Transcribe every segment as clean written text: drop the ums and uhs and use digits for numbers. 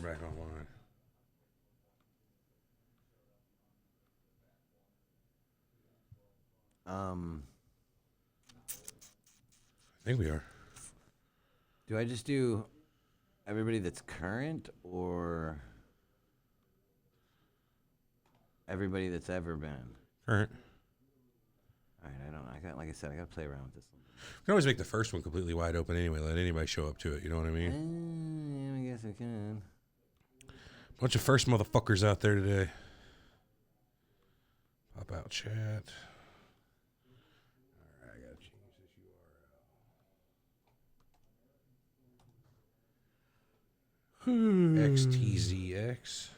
back online. I think we are. Do I just do everybody that's current or everybody that's ever been? Current. All right, I don't know. Like I said, I got to play around with this one. We can always make the first one completely wide open anyway. Let anybody show up to it. You know what I mean? Yeah, I guess I can. Bunch of first motherfuckers out there today. Pop out chat. All right, I gotta change this URL. XTZX.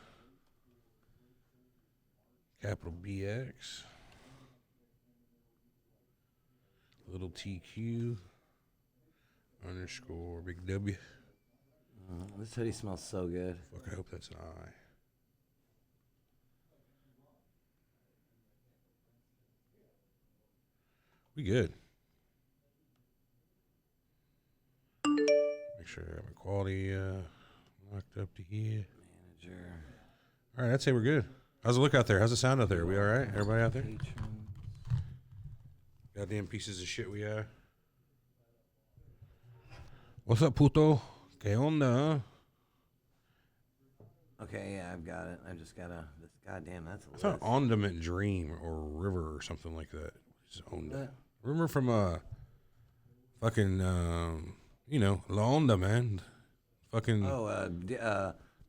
Capital BX. Little TQ. Underscore big W. This hoodie smells so good. Fuck, I hope that's an I. We good. Make sure I have my quality locked up to here. Manager. All right, I'd say we're good. How's the look out there? How's the sound out there? Are we all right? Everybody out there? Patrons. Goddamn pieces of shit we are. What's up, puto? Que onda? Okay, yeah, I've got it. I just gotta. Goddamn, that's a I list. thought Ondament Dream or River or something like that. Just Onda. Remember from fucking La Onda, man. Fucking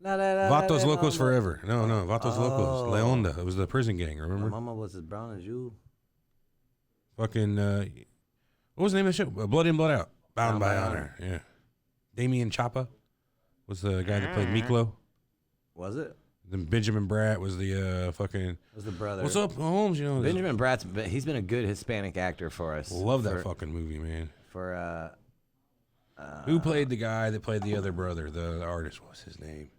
Vatos Locos Forever. No, Vatos Locos. La Onda. It was the prison gang, remember? My mama was as brown as you. Fucking what was the name of the show? Blood In, Blood Out. Bound by Honor. Yeah. Damien Chapa was the guy that played Miklo. Was it? Then Benjamin Bratt was the fucking. Was the brother? What's up, Holmes? You know, Benjamin Bratt's. He's been a good Hispanic actor for us. Love that fucking movie, man. For who played the guy that played the other brother, the artist? What's his name?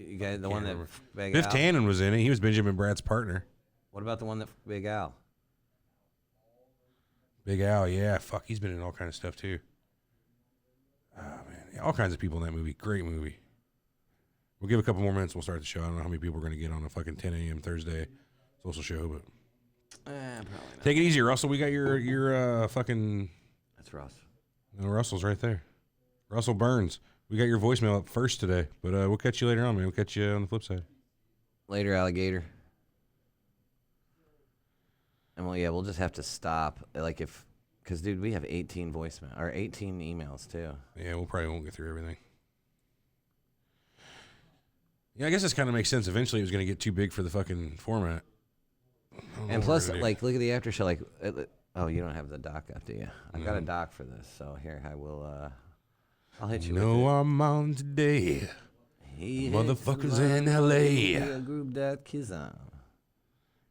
you guys, the one that Big Biff Al. Tannen was in it. He was Benjamin Bratt's partner. What about the one that Big Al? Big Al, yeah, fuck, he's been in all kind of stuff too. Oh man, yeah, all kinds of people in that movie. Great movie. We'll give a couple more minutes. We'll start the show. I don't know how many people we're gonna get on a fucking 10 a.m. Thursday social show, but Probably not. take it easy, Russell. We got your fucking. That's Russ. No, Russell's right there. Russell Burns. We got your voicemail up first today, but we'll catch you later on, man. We'll catch you on the flip side. Later, alligator. And we'll just have to stop, because dude, we have 18 voicemail or 18 emails too. Yeah, we'll probably won't get through everything. Yeah, I guess this kind of makes sense. Eventually, it was going to get too big for the fucking format. And plus, look at the after show. Oh, you don't have the doc up, do you? I've got a doc for this, so here I will. I'll hit you. No, I'm on today. Motherfuckers in L.A. A group that kiss on.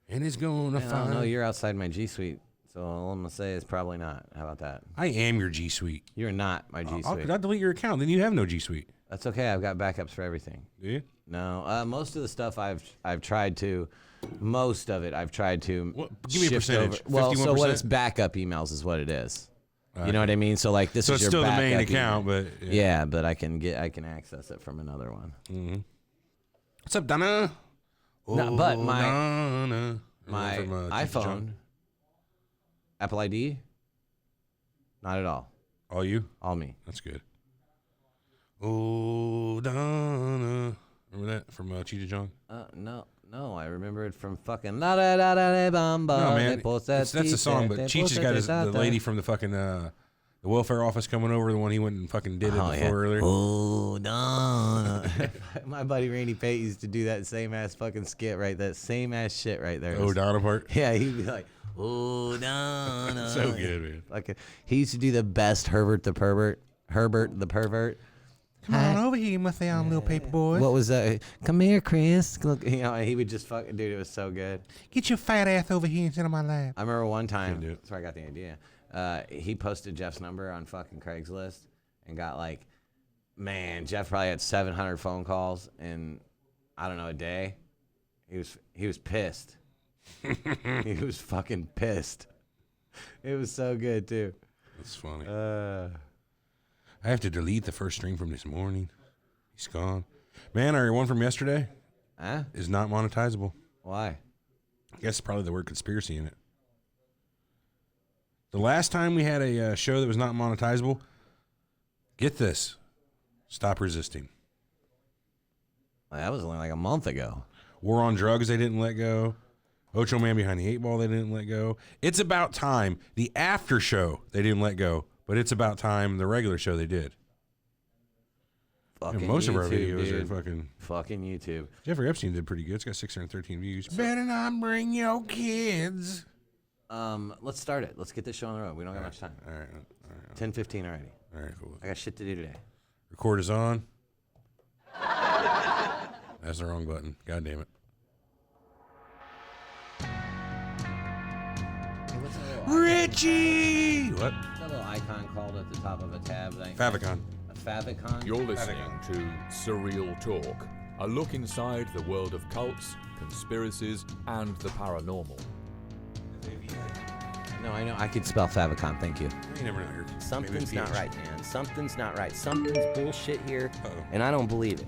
And it's gonna find. No, you're outside my G Suite, so all I'm gonna say is probably not. How about that? I am your G Suite. You're not my G Suite. I'll delete your account. Then you have no G Suite. That's okay. I've got backups for everything. Do you? No, most of the stuff I've tried to. Most of it I've tried to. Give me a percentage. Over. Well, 51%? so what it's backup emails is what it is. You know what I mean? So like this so is it's your still the main backup account, email. but yeah, but I can access it from another one. Mm-hmm. What's up, Donna? No, but my Donna. my From, iPhone, Apple ID, not at all. All you? All me. That's good. Oh, Donna. Remember that from Cheetah John? No, I remember it from fucking La Da Da Da Bamba. No, man, that's a song, but Cheech has got the lady from the fucking the welfare office coming over, the one he went and fucking did it before earlier. Oh, Donna. My buddy Randy Pate used to do that same ass fucking skit, right? That same ass shit right there. Oh, Donna part? Yeah, he'd be like, oh, Donna. So good, man. Like, he used to do the best Herbert the pervert. Come on over here, my little paper boy. What was that? Come here, Chris. Look, he would just fucking, dude, it was so good. Get your fat ass over here and sit on my lap. I remember one time, that's where I got the idea. He posted Jeff's number on fucking Craigslist and got like, man, Jeff probably had 700 phone calls in, I don't know, a day. He was pissed. He was fucking pissed. It was so good too. That's funny. I have to delete the first stream from this morning. He's gone. Man, our one from yesterday Huh? is not monetizable. Why? I guess probably the word conspiracy in it. The last time we had a show that was not monetizable, get this, Stop Resisting. Well, that was only like a month ago. War on Drugs, they didn't let go. Ocho Man Behind the Eight Ball, they didn't let go. It's About Time, the after show, they didn't let go. But It's About Time, the regular show, they did. Fucking Most YouTube, of our videos dude. are fucking YouTube. Jeffrey Epstein did pretty good. It's got 613 views. Better not bring your kids. Let's start it. Let's get this show on the road. We don't got much time. All right. 10:15 already. All right, cool. I got shit to do today. Record is on. That's the wrong button. God damn it. Hey, what's that little Richie! What? That little icon called at the top of a tab? Favicon. A favicon? You're listening to Surreal Talk, a look inside the world of cults, conspiracies, and the paranormal. No, I know. I could spell favicon. Thank you. You never know. Something's Maybe not PH. right, man. Something's not right. Something's bullshit here, Uh-oh. and I don't believe it.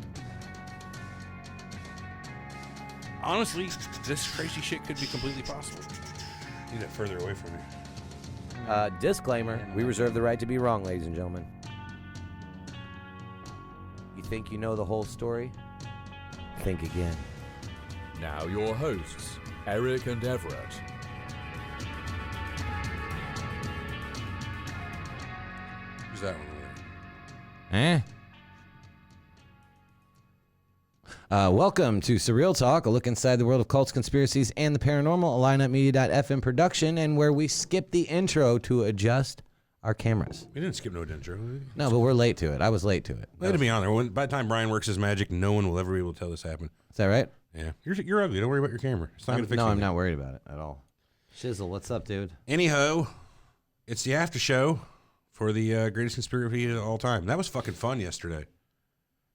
Honestly, this crazy shit could be completely possible. Need that further away from me. Disclaimer, we reserve the right to be wrong, ladies and gentlemen. You think you know the whole story? Think again. Now your hosts, Eric and Everett. Who's that one over Welcome to Surreal Talk, a look inside the world of cults, conspiracies, and the paranormal, a lineupmedia.fm production, and where we skip the intro to adjust our cameras. We didn't skip no intro. No, but we're late to it. I was late to it. Way to be on there. By the time Brian works his magic, no one will ever be able to tell this happened. Is that right? Yeah. You're ugly. Don't worry about your camera. It's not going to fix No, I'm anything. not worried about it at all. Shizzle, what's up, dude? Anyhow, it's the after show for the greatest conspiracy of all time. That was fucking fun yesterday.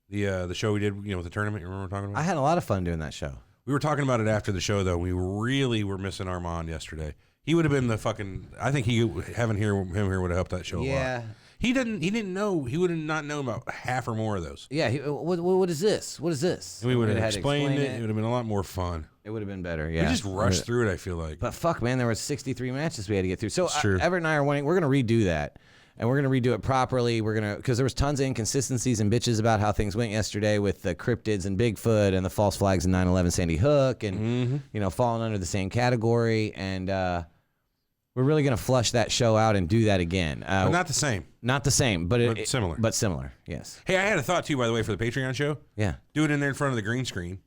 The show we did, with the tournament. You remember what we're talking about? I had a lot of fun doing that show. We were talking about it after the show, though. We really were missing Armand yesterday. He would have been the fucking. I think him here would have helped that show a lot. He didn't know. He would have not known about half or more of those. Yeah. What is this? What is this? And we would have had to explained explain it. It would have been a lot more fun. It would have been better. Yeah. We just rushed through it. I feel like. But fuck, man, there were 63 matches we had to get through. So It's true. Everett and I are wanting. We're gonna redo that, and we're gonna redo it properly. We're gonna because there was tons of inconsistencies and bitches about how things went yesterday with the cryptids and Bigfoot and the false flags and 9/11 Sandy Hook and falling under the same category. And we're really gonna flush that show out and do that again. But not the same. Not the same, But similar. But similar. Yes. Hey, I had a thought too, by the way, for the Patreon show. Yeah. Do it in there in front of the green screen,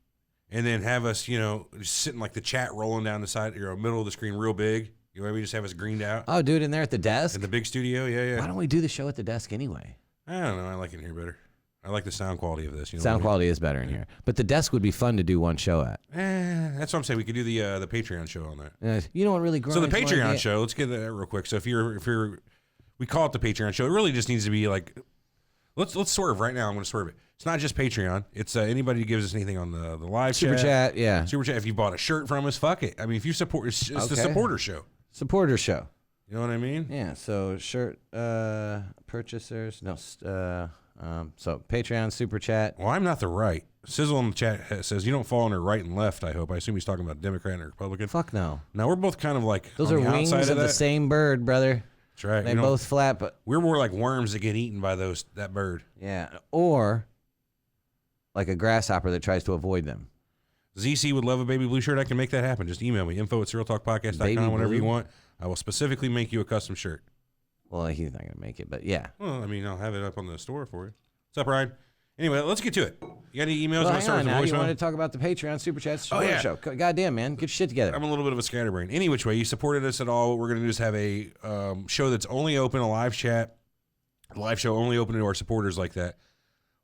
and then have us, just sitting like the chat rolling down the side, middle of the screen, real big. You know what I mean? Just have us greened out Oh, do it in there at the desk. in the big studio. Yeah. Why don't we do the show at the desk anyway? I don't know. I like it here better. I like the sound quality of this. Sound quality is better in here, but the desk would be fun to do one show at. That's what I'm saying. We could do the Patreon show on that. You know what really grinds So the my Patreon gear? show. Let's get that real quick. So if you're, we call it the Patreon show. It really just needs to be like, let's swerve right now. I'm going to swerve it. It's not just Patreon. It's anybody who gives us anything on the live Super chat, yeah. Super chat. If you bought a shirt from us, fuck it. I mean, if you support, it's the Okay. supporter show. Supporter show. You know what I mean? Yeah, so shirt purchasers. No, so Patreon, Super Chat. Well, I'm not the right. Sizzle in the chat says you don't fall under right and left. I hope. I assume he's talking about Democrat and Republican. Fuck no. Now we're both kind of like Those on are the wings outside of the that. same bird, brother. That's right. They both flap, but We're more like worms that get eaten by that bird. yeah. Or like a grasshopper that tries to avoid them. ZC would love a baby blue shirt. I can make that happen. Just email me, info@surrealtalkpodcast.com, Baby whenever you blue? want. I will specifically make you a custom shirt. Well, he's not gonna make it, but yeah. Well, I mean, I'll have it up on the store for you. What's up, Ryan? Anyway, let's get to it. You got any emails? Well, Want to hang start on with now. the You voicemail? wanted to talk about the Patreon, Super Chat, Oh, yeah. show. Goddamn, man, get your shit together. I'm a little bit of a scatterbrain. Any which way, you supported us at all, what we're going to do is have a show that's only open, a live chat, a live show only open to our supporters like that,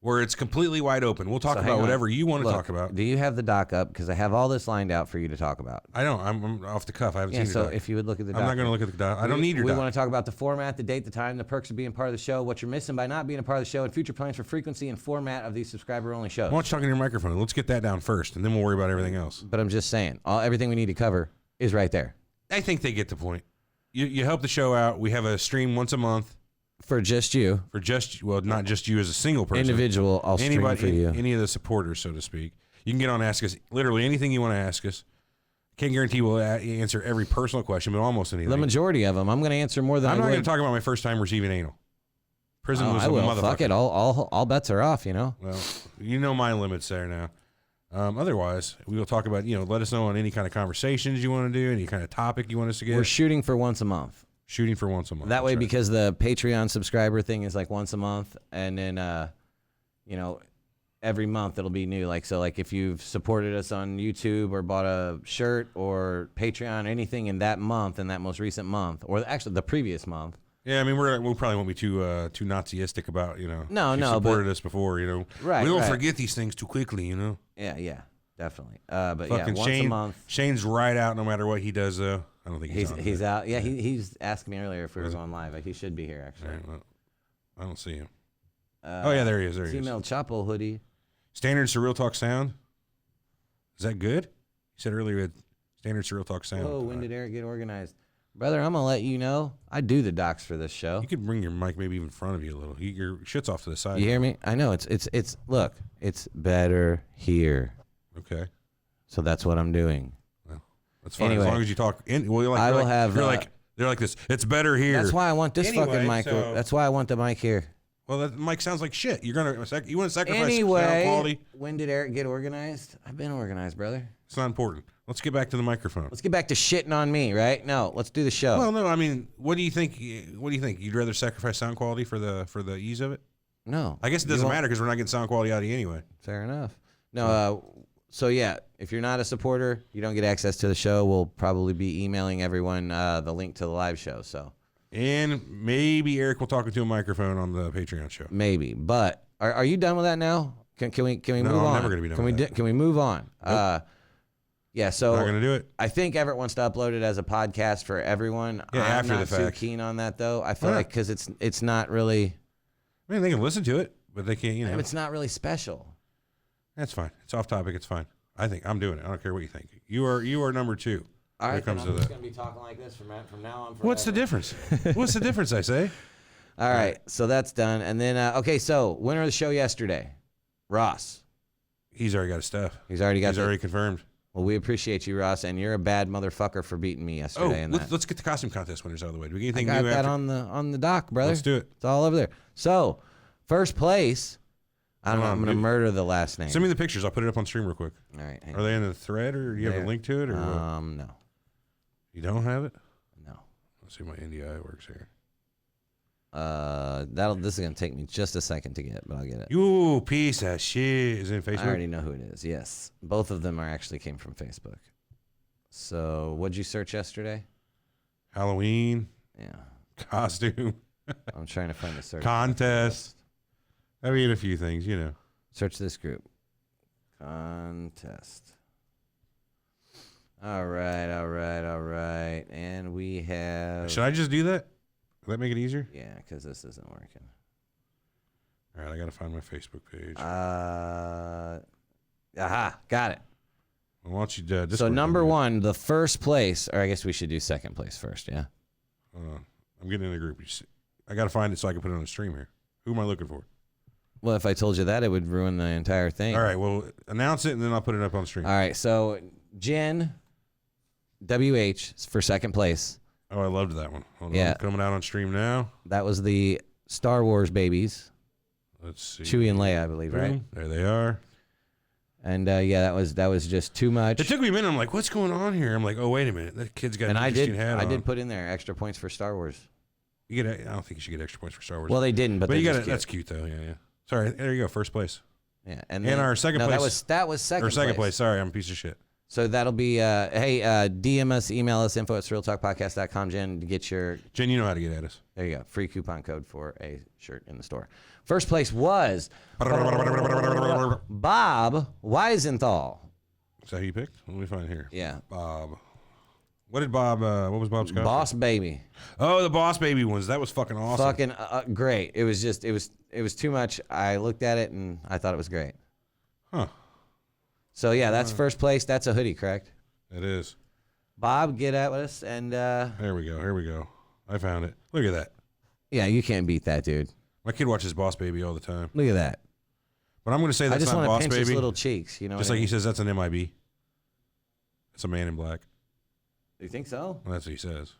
where it's completely wide open. We'll talk So hang about on. whatever you want to Look, talk about. Do you have the doc up? Because I have all this lined out for you to talk about. I don't. I'm off the cuff. I haven't Yeah, seen so your doc. if you would look at the doc. I'm not going to look at the doc. I don't need your We doc. want to talk about the format, the date, the time, the perks of being part of the show, what you're missing by not being a part of the show, and future plans for frequency and format of these subscriber-only shows. Why don't you talk in your microphone? Let's get that down first, and then we'll worry about everything else. But I'm just saying, everything we need to cover is right there. I think they get the point. You help the show out. We have a stream once a month. For just you. For just, well, not just you as a single person. Individual, I'll stream for you. Any of the supporters, so to speak. You can get on Ask Us, literally anything you want to ask us. Can't guarantee we'll answer every personal question, but almost anything. The majority of them. I'm going to answer more than I'm I not would. going to talk about my first time receiving anal. Prison was I a will. motherfucker. Fuck it. All bets are off, you know? Well, you know my limits there now. Otherwise, we will talk about, let us know on any kind of conversations you want to do, any kind of topic you want us to get. We're shooting for once a month. Shooting for once a month. That way, right. because the Patreon subscriber thing is like once a month, and then, every month it'll be new. Like, so like if you've supported us on YouTube or bought a shirt or Patreon, anything in that month, in that most recent month, or actually the previous month. Yeah, I mean, we'll probably won't be too Naziistic about, No, if you no, supported us before, Right, we don't right. forget these things too quickly, Yeah, definitely. But Fucking once a month. Shane's right out no matter what he does, though. I don't think He's out. Yeah, he's asking me earlier if we were going live. Like, he should be here, actually. All right, well, I don't see him. Oh, yeah, there he is. There he is. Female Chapo hoodie. Standard Surreal Talk sound. Is that good? You said earlier we had Standard Surreal Talk sound. Whoa, when did Eric get organized? Brother, I'm going to let you know. I do the docs for this show. You could bring your mic maybe even in front of you a little. Your shit's off to the side. You hear me? I know. It's look, it's better here. Okay. So that's what I'm doing. Well, that's fine. Anyway, as long as you talk. I will have. They're like this. It's better here. That's why I want this Anyway, fucking mic. so- That's why I want the mic here. Well, that mic sounds like shit. You want to sacrifice sound Anyway, quality? when did Eric get organized? I've been organized, brother. It's not important. Let's get back to the microphone. Let's get back to shitting on me, right? No, let's do the show. Well, no, I mean, what do you think? What do you think? You'd rather sacrifice sound quality for the ease of it? No. I guess it doesn't matter because we're not getting sound quality out of you anyway. Fair enough. No, so yeah, if you're not a supporter, you don't get access to the show. We'll probably be emailing everyone the link to the live show. So And maybe Eric will talk into a microphone on the Patreon show. maybe, but are you done with that now? Can we No, move on? I'm never gonna be done with that. Can we move on? Nope. Yeah. So Not gonna do it. I think Everett wants to upload it as a podcast for everyone. Yeah, I'm after not the too fact. keen on that though. I feel Why not? like because it's not really I mean, they can listen to it, but they can't. it's not really special. That's fine. It's off topic. It's fine. I think I'm doing it. I don't care what you think. You are number 2. All when right, it comes then I'm to just that. gonna be talking like this from now on. What's the forever. difference? What's the difference? I say. All right, so that's done, and then okay, so winner of the show yesterday, Ross. He's already got his stuff. He's already got. He's already confirmed. Well, we appreciate you, Ross, and you're a bad motherfucker for beating me Oh, yesterday. in that. let's get the costume contest winners out of the way. Do we get I anything got new that after? on the dock, brother. Let's do it. It's all over there. So, first place. I don't know. Hold on, I'm gonna dude. murder the last name. Send me the pictures. I'll put it up on stream real quick. All right. hang Are they in the thread, or do you have There. a link to it, or what? No. You don't have it? No. Let's see if my NDI works here. This is gonna take me just a second to get, but I'll get it. You piece of shit. Is it in Facebook? I already know who it is. Yes, both of them came from Facebook. So, what'd you search yesterday? Halloween Yeah, costume I'm trying to find the search. contest. I mean, a few things, Search this group. Contest. All right. And we have. Should I just do that? Will that make it easier? Yeah, because this isn't working. All right, I got to find my Facebook page. Aha, got it. Well, why don't you So Discord number me? one, the first place, or I guess we should do second place first, yeah? Hold on. I'm getting in the group. I got to find it so I can put it on the stream here. Who am I looking for? Well, if I told you that, it would ruin the entire thing. All right, well, announce it, and then I'll put it up on the stream. All right, so Jen WH for second place. Oh, I loved that one. Hold Yeah. on. Coming out on stream now. That was the Star Wars babies, Let's see. Chewie and Leia, I believe, right? Boom. There they are. And yeah, that was just too much. It took me a minute. I'm like, what's going on here? I'm like, oh, wait a minute. That kid's got And an I interesting did hat on. put in there extra points for Star Wars. You get. I don't think you should get extra points for Star Wars. Well, they didn't, but you they're got just it. That's cute though. Yeah. Sorry. There you go. First place. Yeah, And our second no, place. that was second Or second place. Sorry, I'm a piece of shit. So that'll be DM us, email us, info@surrealtalkpodcast.com, Jen, to get your, Jen, you know how to get at us. there you go, free coupon code for a shirt in the store. First place was Bob Weisenthal. Is that who you picked? Let me find here. Yeah, Bob. What did Bob? What was Bob's costume? Boss Baby. Oh, the Boss Baby ones. That was fucking awesome. Fucking great. It was just, it was too much. I looked at it and I thought it was great. Huh. So yeah, that's first place. That's a hoodie, correct? It is. Bob, get at us and There we go. Here we go. I found it. Look at that. Yeah, you can't beat that, dude. My kid watches Boss Baby all the time. Look at that. But I'm going to say I that's just not want to Boss pinch Baby. his little cheeks, you know. Just like he says, that's an MIB. It's a Man in Black. You think so? Well, that's what he says.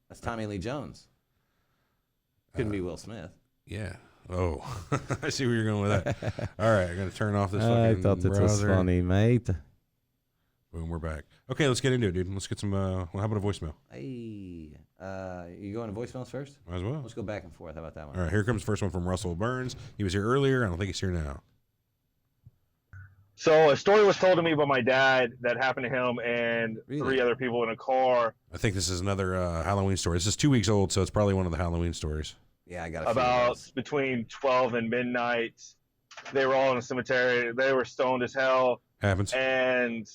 That's Tommy Lee Jones. Couldn't be Will Smith. Yeah. Oh, I see where you're going with that. All right, I'm going to turn off this I fucking thought that was browser. funny, mate. Boom, we're back. Okay, let's get into it, dude. Let's get some, well, how about a voicemail? Hey, you going to voicemails first? Might as well. Let's go back and forth. How about that one? All right, here comes the first one from Russell Burns. He was here earlier. I don't think he's here now. So a story was told to me by my dad that happened to him and Really? 3 other people in a car I think this is another Halloween story. This is 2 weeks old, so it's probably one of the Halloween stories. Yeah, I got a few of about those. between 12 and midnight. They were all in a cemetery. They were stoned as hell, Happens. and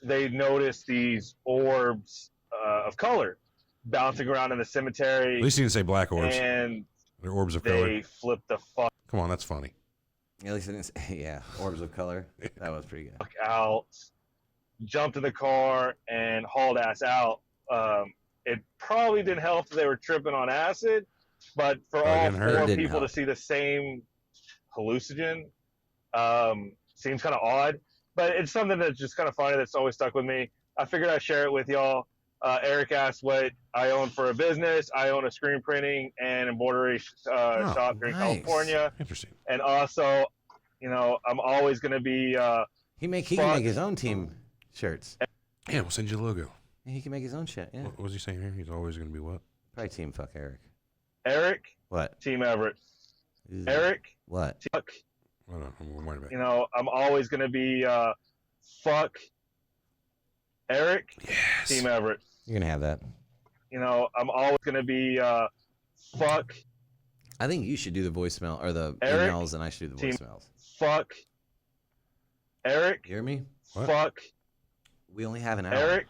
they noticed these orbs of color bouncing around in the At cemetery, least you didn't say black orbs. and They're orbs of they color. flipped the fuck Come on, that's funny. At least I didn't say, yeah, orbs of color. That was pretty good. out, jumped in the car, and hauled ass out. It probably didn't help that they were tripping on acid, but for Probably all didn't hurt. 4 It didn't people help. to see the same hallucinogen seems kind of odd. But it's something that's just kind of funny that's always stuck with me. I figured I'd share it with y'all. Eric asked what I own for a business. I own a screen printing and embroidery shop here in nice. California. Interesting. And also, I'm always going to be He can make his own team shirts. Yeah, we'll send you the logo. He can make his own shit. Yeah, What was he saying here? He's always going to be what? probably team fuck Eric. Eric, What? Team Everett. Eric, What? fuck. Hold on, I'm worried about it. I'm always going to be fuck Eric, Yes. Team Everett. You're gonna have that. I'm always going to be fuck I think you should do the voicemail or the Eric, emails, and I should do the team- voicemails. fuck Eric, You hear me? What? fuck We only have an hour. Eric,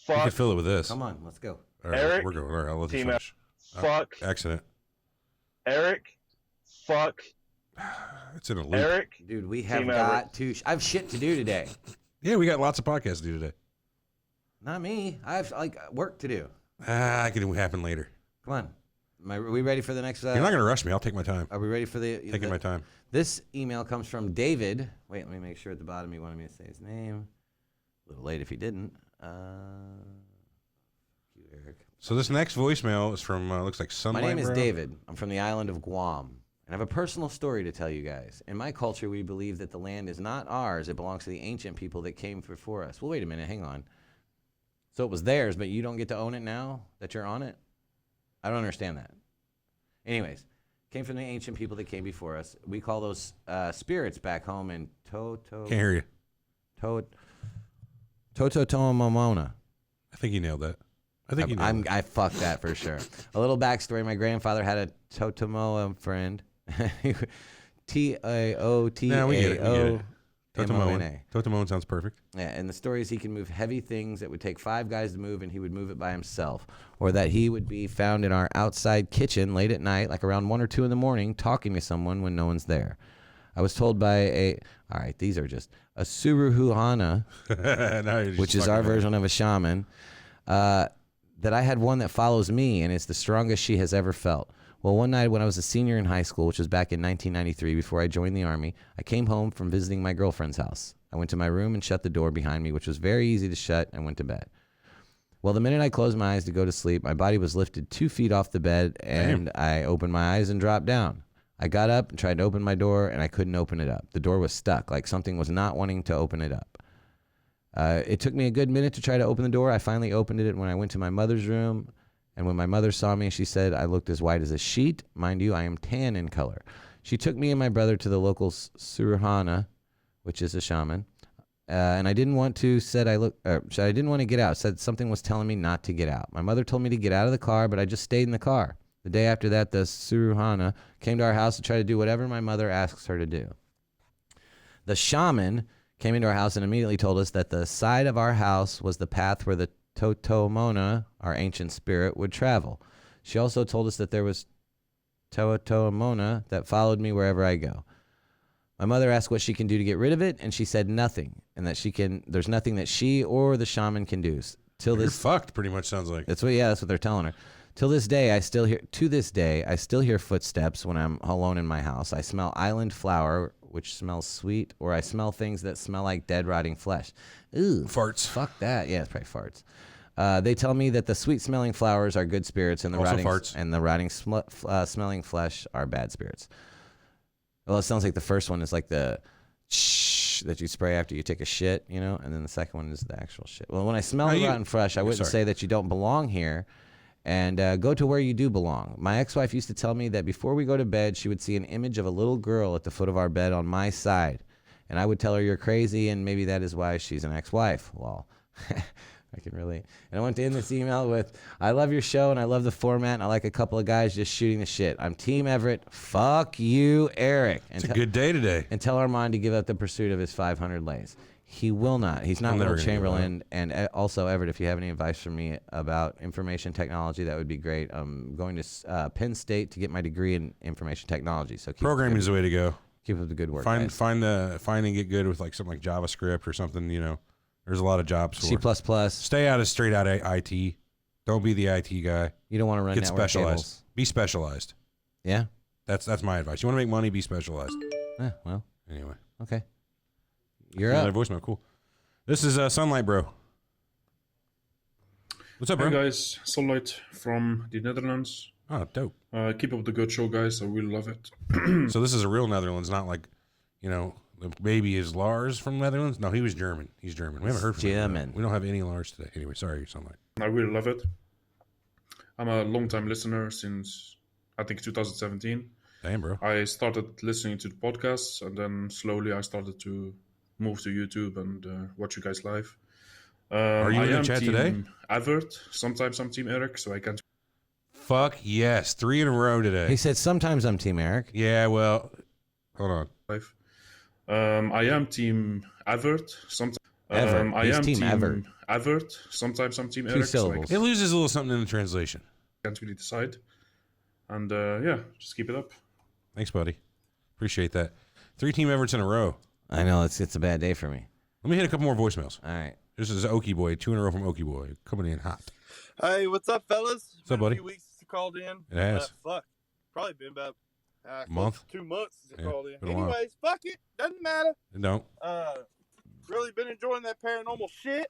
You can fuck, fill it with this. Come on, let's go. All right, Eric, we're going. All right, I'll let you Team finish. fuck Accident. Eric, fuck It's in a loop. Eric. Dude, we have Team got to. I have shit to do today. Yeah, we got lots of podcasts to do today. Not me. I have work to do. It can happen later. Come on. Are we ready for the next? You're not going to rush me. I'll take my time. Are we ready for the? Taking my time. This email comes from David. Wait, let me make sure at the bottom he wanted me to say his name. A little late if he didn't. You, Eric. So this next voicemail is from, looks like Sunlight My name is Bro. David. I'm from the island of Guam. And I have a personal story to tell you guys. In my culture, we believe that the land is not ours. It belongs to the ancient people that came before us. Well, wait a minute. Hang on. So it was theirs, but you don't get to own it now that you're on it? I don't understand that. Anyways, came from the ancient people that came before us. We call those spirits back home in Can't hear you. Tototomomona. I think you nailed that. I think you nailed it. I fucked that for sure. A little backstory: my grandfather had a Totomoa friend. T-A-O-T-A-O. No, we get it. M-O-N-A. Totomoan. Totomoan sounds perfect. Yeah, and the story is he can move heavy things that would take 5 guys to move, and he would move it by himself. Or that he would be found in our outside kitchen late at night, like around 1 or 2 in the morning, talking to someone when no one's there. I was told by all right, these are just a Suruhuana, Now you're just which is fucking our with it. version of a shaman, that I had one that follows me, and it's the strongest she has ever felt. Well, one night when I was a senior in high school, which was back in 1993 before I joined the Army, I came home from visiting my girlfriend's house. I went to my room and shut the door behind me, which was very easy to shut, and went to bed. Well, the minute I closed my eyes to go to sleep, my body was lifted 2 feet off the bed, and I opened my eyes and dropped down. I got up and tried to open my door, and I couldn't open it up. The door was stuck, like something was not wanting to open it up. It took me a good minute to try to open the door. I finally opened it when I went to my mother's room. And when my mother saw me, she said I looked as white as a sheet. Mind you, I am tan in color. She took me and my brother to the local Suruhana, which is a shaman. And I didn't want to I didn't want to get out. Said something was telling me not to get out. My mother told me to get out of the car, but I just stayed in the car. The day after that, the Suruhana came to our house to try to do whatever my mother asks her to do. The shaman came into our house and immediately told us that the side of our house was the path where the Totomona, our ancient spirit, would travel. She also told us that there was Totomona that followed me wherever I go. My mother asked what she can do to get rid of it, and she said nothing, and that there's nothing that she or the shaman can do. You're fucked, pretty much sounds like. That's what they're telling her. To this day, I still hear footsteps when I'm alone in my house. I smell island flower, which smells sweet, or I smell things that smell like dead, rotting flesh. Ooh, Farts. Fuck that. Yeah, it's probably farts. They tell me that the sweet-smelling flowers are good spirits, and the rotting smelling flesh are bad spirits. Well, it sounds like the first one is like the shh that you spray after you take a shit, you know, and then the second one is the actual shit. Well, when I smell rotten flesh, I wouldn't say that you don't belong here. And go to where you do belong. My ex-wife used to tell me that before we go to bed, she would see an image of a little girl at the foot of our bed on my side. And I would tell her, you're crazy, and maybe that is why she's an ex-wife. Lol. I can relate. And I want to end this email with, I love your show, and I love the format, and I like a couple of guys just shooting the shit. I'm Team Everett. Fuck you, Eric. It's a good day today. And tell Armand to give up the pursuit of his 500 lays. He will not. He's not Will Chamberlain. And also, Everett, if you have any advice for me about information technology, that would be great. I'm going to Penn State to get my degree in information technology. So programming is the way to go. Keep up the good work. Find and get good with like something like JavaScript or something. You know, there's a lot of jobs for C++. Stay out of straight out IT. Don't be the IT guy. You don't want to run Get network specialized. cables. Be specialized. Yeah. That's my advice. You want to make money? Be specialized. Well. Anyway. Okay. You're up. Another voicemail. Cool. This is Sunlight Bro. What's up, bro? Hey guys, Sunlight from the Netherlands. Oh, dope. Keep up the good show, guys. I really love it. So this is a real Netherlands, not like, you know, the baby is Lars from Netherlands. No, he was German. He's German. We haven't heard from him. We don't have any Lars today. Anyway, sorry, Sunlight. I really love it. I'm a long-time listener since, I think, 2017. Damn, bro. I started listening to the podcasts, and then slowly I started to move to YouTube and watch you guys live. Are you in the chat today? Avert. Sometimes I'm Team Eric, so I can't. Fuck yes. 3 in a row today. He said sometimes I'm Team Eric. Yeah, well, hold on. Live. I am Team Avert. Sometimes I am Team Avert. Avert. Sometimes I'm Team Two Eric. syllables. So It loses a little something in the translation. I can't really decide. And yeah, just keep it up. Thanks, buddy. Appreciate that. 3 Team Everts in a row. I know, it's a bad day for me. Let me hit a couple more voicemails. All right. This is Okie Boy, 2 in a row from Okie Boy, coming in hot. Hey, what's up, fellas? What's up, buddy? A few weeks since you called in. It has. Fuck. Probably been about month? 2 months since you called in. Been a while. Anyways, fuck it. Doesn't matter. Don't. Really been enjoying that paranormal shit.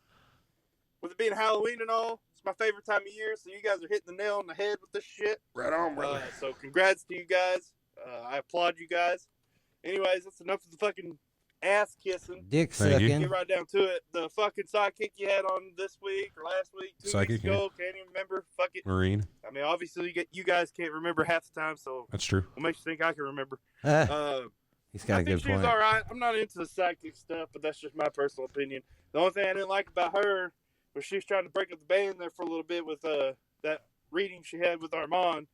With it being Halloween and all. It's my favorite time of year, so you guys are hitting the nail on the head with this shit. Right on, brother. So congrats to you guys. I applaud you guys. Anyways, that's enough of the fucking ass kissing. Dick Thank you. sucking. Get right down to it. The fucking sidekick you had on this week or last week, 2 Sidekick, weeks ago, can't even remember. Fuck it. Marine. I mean, obviously you guys can't remember half the time, so That's true. what makes you think I can remember? He's got I a good think she was point. all right. I'm not into the psychic stuff, but that's just my personal opinion. The only thing I didn't like about her was she was trying to break up the band there for a little bit with that reading she had with Armand.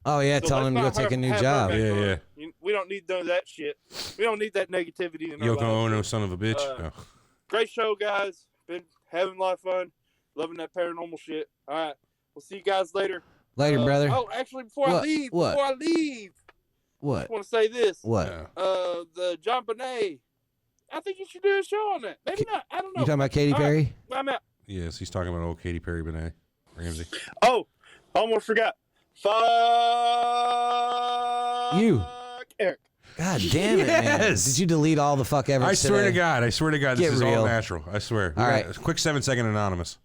Oh, yeah, so tell let's him to go not take a new have her job. back Yeah, on. yeah. We don't need none of that shit. We don't need that negativity in our Yoko lives. Ono, son of a bitch. Uh, Oh. Great show, guys. Been having a lot of fun. Loving that paranormal shit. All right. We'll see you guys later. Later, brother. Oh, actually, before I leave, What? I What? want to say this. What? Yeah. The John Bonet. I think you should do a show on that. Maybe not. I don't know. You talking about Katy All right. Perry? I'm out. Yes, he's talking about old Katy Perry Benet Ramsey. Oh, almost forgot. Fuck You. Eric. God damn it, man. Yes. Did you delete all the fuck ever I swear to today? God, this Get is real. all natural. I swear. All right. A quick 7-second anonymous.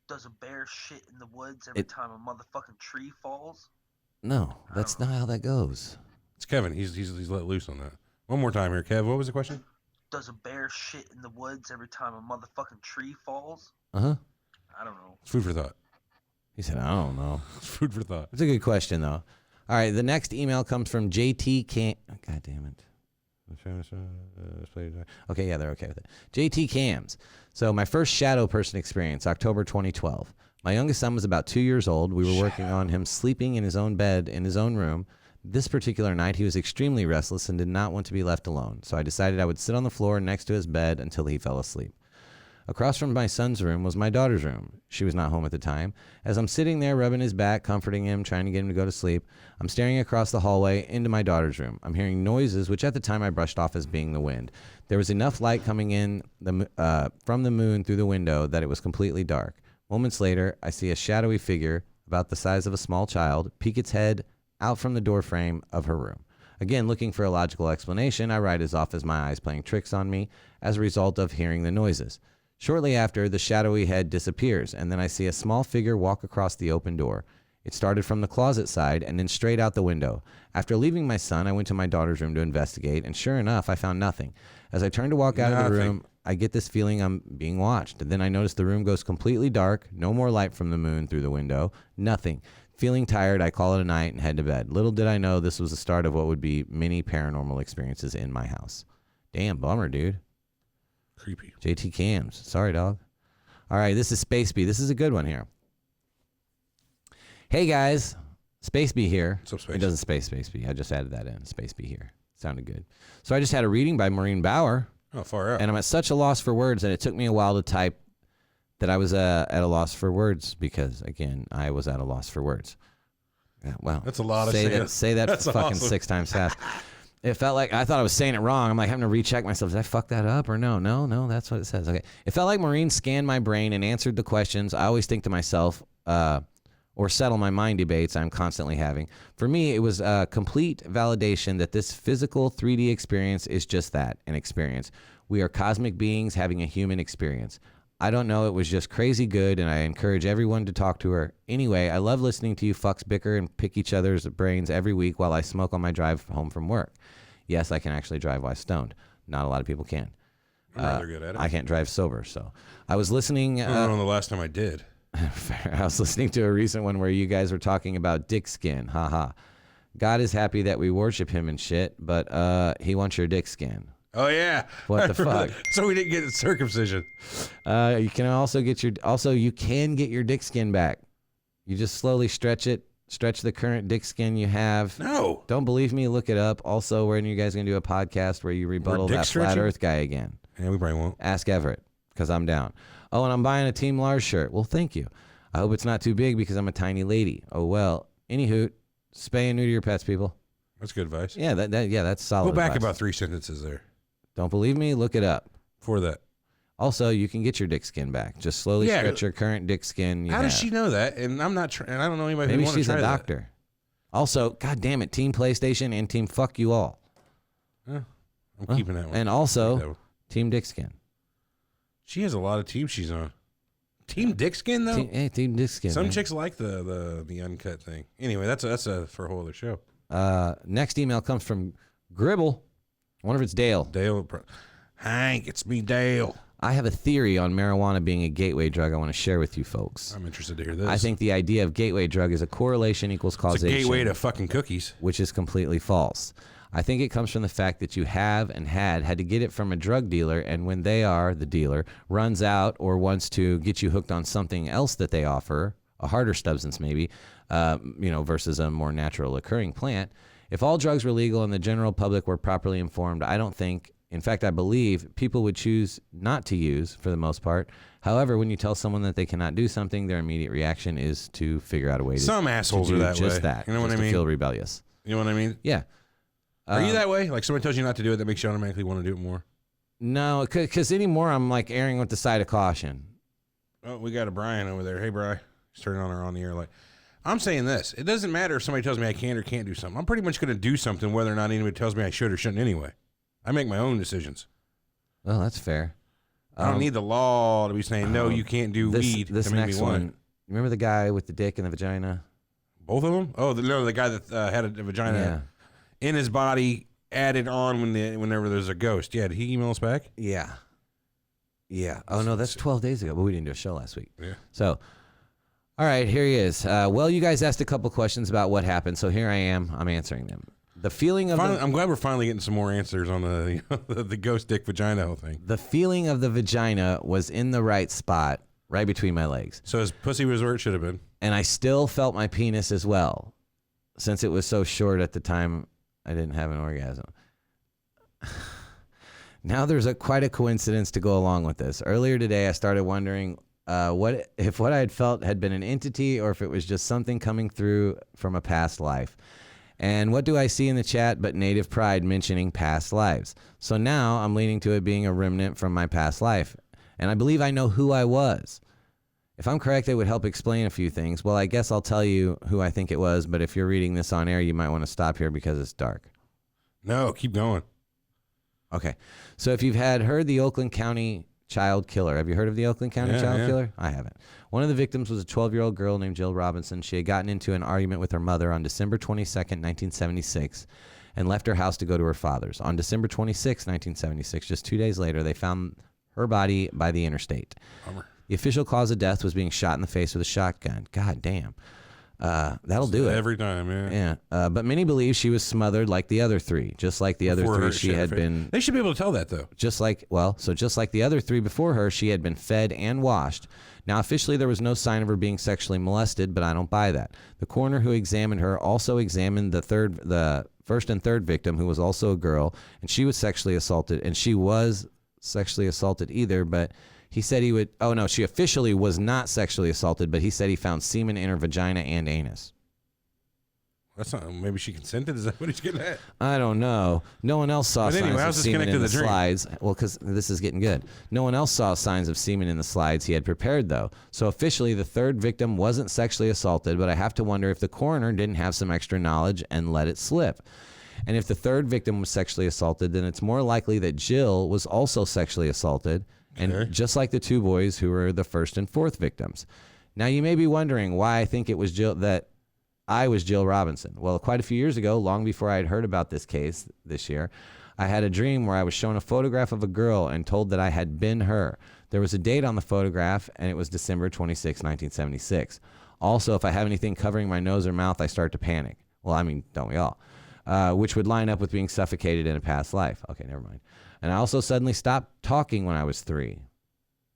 Does a bear shit in the woods every time a motherfucking tree falls? No, that's not how that goes. It's Kevin. He's let loose on that. One more time here, Kev. What was the question? Does a bear shit in the woods every time a motherfucking tree falls? Uh-huh. I don't know. It's food for thought. He said, I don't know. It's food for thought. That's a good question, though. All right, the next email comes from JT Cam. Oh, God damn it. Okay, yeah, they're okay with it. JT Cams. So my first shadow person experience, October 2012. My youngest son was about 2 years old. We were working on him sleeping in his own bed in his own room. This particular night, he was extremely restless and did not want to be left alone. So I decided I would sit on the floor next to his bed until he fell asleep. Across from my son's room was my daughter's room. She was not home at the time. As I'm sitting there rubbing his back, comforting him, trying to get him to go to sleep, I'm staring across the hallway into my daughter's room. I'm hearing noises, which at the time I brushed off as being the wind. There was enough light coming in from the moon through the window that it was completely dark. Moments later, I see a shadowy figure about the size of a small child peek its head out from the doorframe of her room. Again, looking for a logical explanation, I write as off as my eyes playing tricks on me as a result of hearing the noises. Shortly after, the shadowy head disappears, and then I see a small figure walk across the open door. It started from the closet side and then straight out the window. After leaving my son, I went to my daughter's room to investigate, and sure enough, I found nothing. As I turned to walk out of the room, I get this feeling I'm being watched. And then I notice the room goes completely dark, no more light from the moon through the window, nothing. Feeling tired, I call it a night and head to bed. Little did I know this was the start of what would be many paranormal experiences in my house. Damn, bummer, dude. Creepy. JT Cams. Sorry, dog. All right, this is Space B. This is a good one here. Hey, guys. Space B here. What's up, Space? It doesn't Space B. I just added that in. Space B here. Sounded good. So I just had a reading by Maureen Bauer. Oh, far out. And I'm at such a loss for words, and it took me a while to type that I was at a loss for words because, again, I was at a loss for words. Yeah, wow. That's a lot of say that That's fucking awesome. 6 times fast. It felt like I thought I was saying it wrong. I'm like having to recheck myself. Did I fuck that up or no? No, that's what it says. Okay. It felt like Maureen scanned my brain and answered the questions I always think to myself or settle my mind debates I'm constantly having. For me, it was a complete validation that this physical 3D experience is just that, an experience. We are cosmic beings having a human experience. I don't know. It was just crazy good, and I encourage everyone to talk to her. Anyway, I love listening to you fucks bicker and pick each other's brains every week while I smoke on my drive home from work. Yes, I can actually drive while stoned. Not a lot of people can. I'm rather good at it. I can't drive sober, so I was listening. I don't know the last time I did. I was listening to a recent one where you guys were talking about dick skin. Haha. God is happy that we worship him and shit, but he wants your dick skin. Oh yeah. What the fuck? So we didn't get circumcision. You can also get you can get your dick skin back. You just slowly stretch the current dick skin you have. No. Don't believe me? Look it up. Also, when you guys gonna do a podcast where you rebuttal dick that flat stretching? Earth guy again? Yeah, we probably won't. Ask Everett, because I'm down. Oh, and I'm buying a Team Lars shirt. Well, thank you. I hope it's not too big because I'm a tiny lady. Oh well. Anywho, spay and neuter your pets, people. That's good advice. Yeah, that's solid. Go back advice. about 3 sentences there. Don't believe me? Look it up. For that. Also, you can get your dick skin back. Just slowly Yeah. stretch your current dick skin. How does she know that? And I'm not. And I don't know anybody Maybe who wants to she's try a doctor. Also, God damn it, Team PlayStation and Team Fuck You All. that. I'm keeping that one. And That also, one. Team Dick Skin. She has a lot of teams she's on. Team Dick Skin though. Team Dick Skin. Some man. chicks like the uncut thing. Anyway, that's a for a whole other show. Next email comes from Gribble. I wonder if it's Dale. Dale, Hank, it's me, Dale. I have a theory on marijuana being a gateway drug I want to share with you folks. I'm interested to hear this. I think the idea of gateway drug is a correlation equals it's causation. a gateway to fucking cookies. Which is completely false. I think it comes from the fact that you have and had to get it from a drug dealer, and when the dealer, runs out or wants to get you hooked on something else that they offer, a harder substance maybe, versus a more natural occurring plant. If all drugs were legal and the general public were properly informed, I don't think, in fact, I believe people would choose not to use for the most part. However, when you tell someone that they cannot do something, their immediate reaction is to figure out a way to Some assholes do are that just way. that. You know what just I to mean? feel rebellious. You know what I mean? Yeah. Are you that way? Like somebody tells you not to do it, that makes you automatically want to do it more? No, because anymore I'm like erring with the side of caution. Oh, we got a Brian over there. Hey, Brian. He's turning on the air light. I'm saying this. It doesn't matter if somebody tells me I can or can't do something. I'm pretty much going to do something whether or not anybody tells me I should or shouldn't anyway. I make my own decisions. Well, that's fair. I don't need the law to be saying, no, you can't do weed This to make next me want one. it. Remember the guy with the dick in the vagina? Both of them? Oh, the guy that had a vagina in his body added on whenever there's a ghost. Yeah, did he email us back? Yeah. Oh, no, that's 12 days ago, but we didn't do a show last week. Yeah. So, all right, here he is. Well, you guys asked a couple questions about what happened, so here I am. I'm answering them. The feeling of I'm glad we're finally getting some more answers on the ghost dick vagina whole thing. the feeling of the vagina was in the right spot, right between my legs. So his pussy was where it should have been. And I still felt my penis as well. Since it was so short at the time, I didn't have an orgasm. Now there's quite a coincidence to go along with this. Earlier today, I started wondering what I had felt had been an entity or if it was just something coming through from a past life. And what do I see in the chat but native pride mentioning past lives? So now I'm leaning to it being a remnant from my past life. And I believe I know who I was. If I'm correct, it would help explain a few things. Well, I guess I'll tell you who I think it was, but if you're reading this on air, you might want to stop here because it's dark. No, keep going. Okay. So if you've heard the Oakland County child killer, have you heard of the Oakland County child killer? I haven't. One of the victims was a 12-year-old girl named Jill Robinson. She had gotten into an argument with her mother on December 22nd, 1976, and left her house to go to her father's. On December 26, 1976, just 2 days later, they found her body by the interstate. Bummer. The official cause of death was being shot in the face with a shotgun. God damn. That'll do it. Every time, yeah. Yeah. But many believe she was smothered like the other three. Just like the other Before three, her, she had been... They should be able to tell that, though. Just like the other three before her, she had been fed and washed. Now, officially, there was no sign of her being sexually molested, but I don't buy that. The coroner who examined her also examined the first and third victim, who was also a girl, and she was sexually assaulted, and she was sexually assaulted either, but he said he would... Oh, no, she officially was not sexually assaulted, but he said he found semen in her vagina and anus. That's not... Maybe she consented? Is that what he's getting at? I don't know. No one else saw But anyway, signs how's of this semen connected in to the the dream? slides. Well, because this is getting good. No one else saw signs of semen in the slides he had prepared, though. So officially, the third victim wasn't sexually assaulted, but I have to wonder if the coroner didn't have some extra knowledge and let it slip. And if the third victim was sexually assaulted, then it's more likely that Jill was also sexually assaulted, and just like the two boys who were the first and fourth victims. Now, you may be wondering why I think it was I was Jill Robinson. Well, quite a few years ago, long before I had heard about this case this year, I had a dream where I was shown a photograph of a girl and told that I had been her. There was a date on the photograph, and it was December 26, 1976. Also, if I have anything covering my nose or mouth, I start to panic. Well, I mean, don't we all? Which would line up with being suffocated in a past life. Okay, never mind. And I also suddenly stopped talking when I was 3.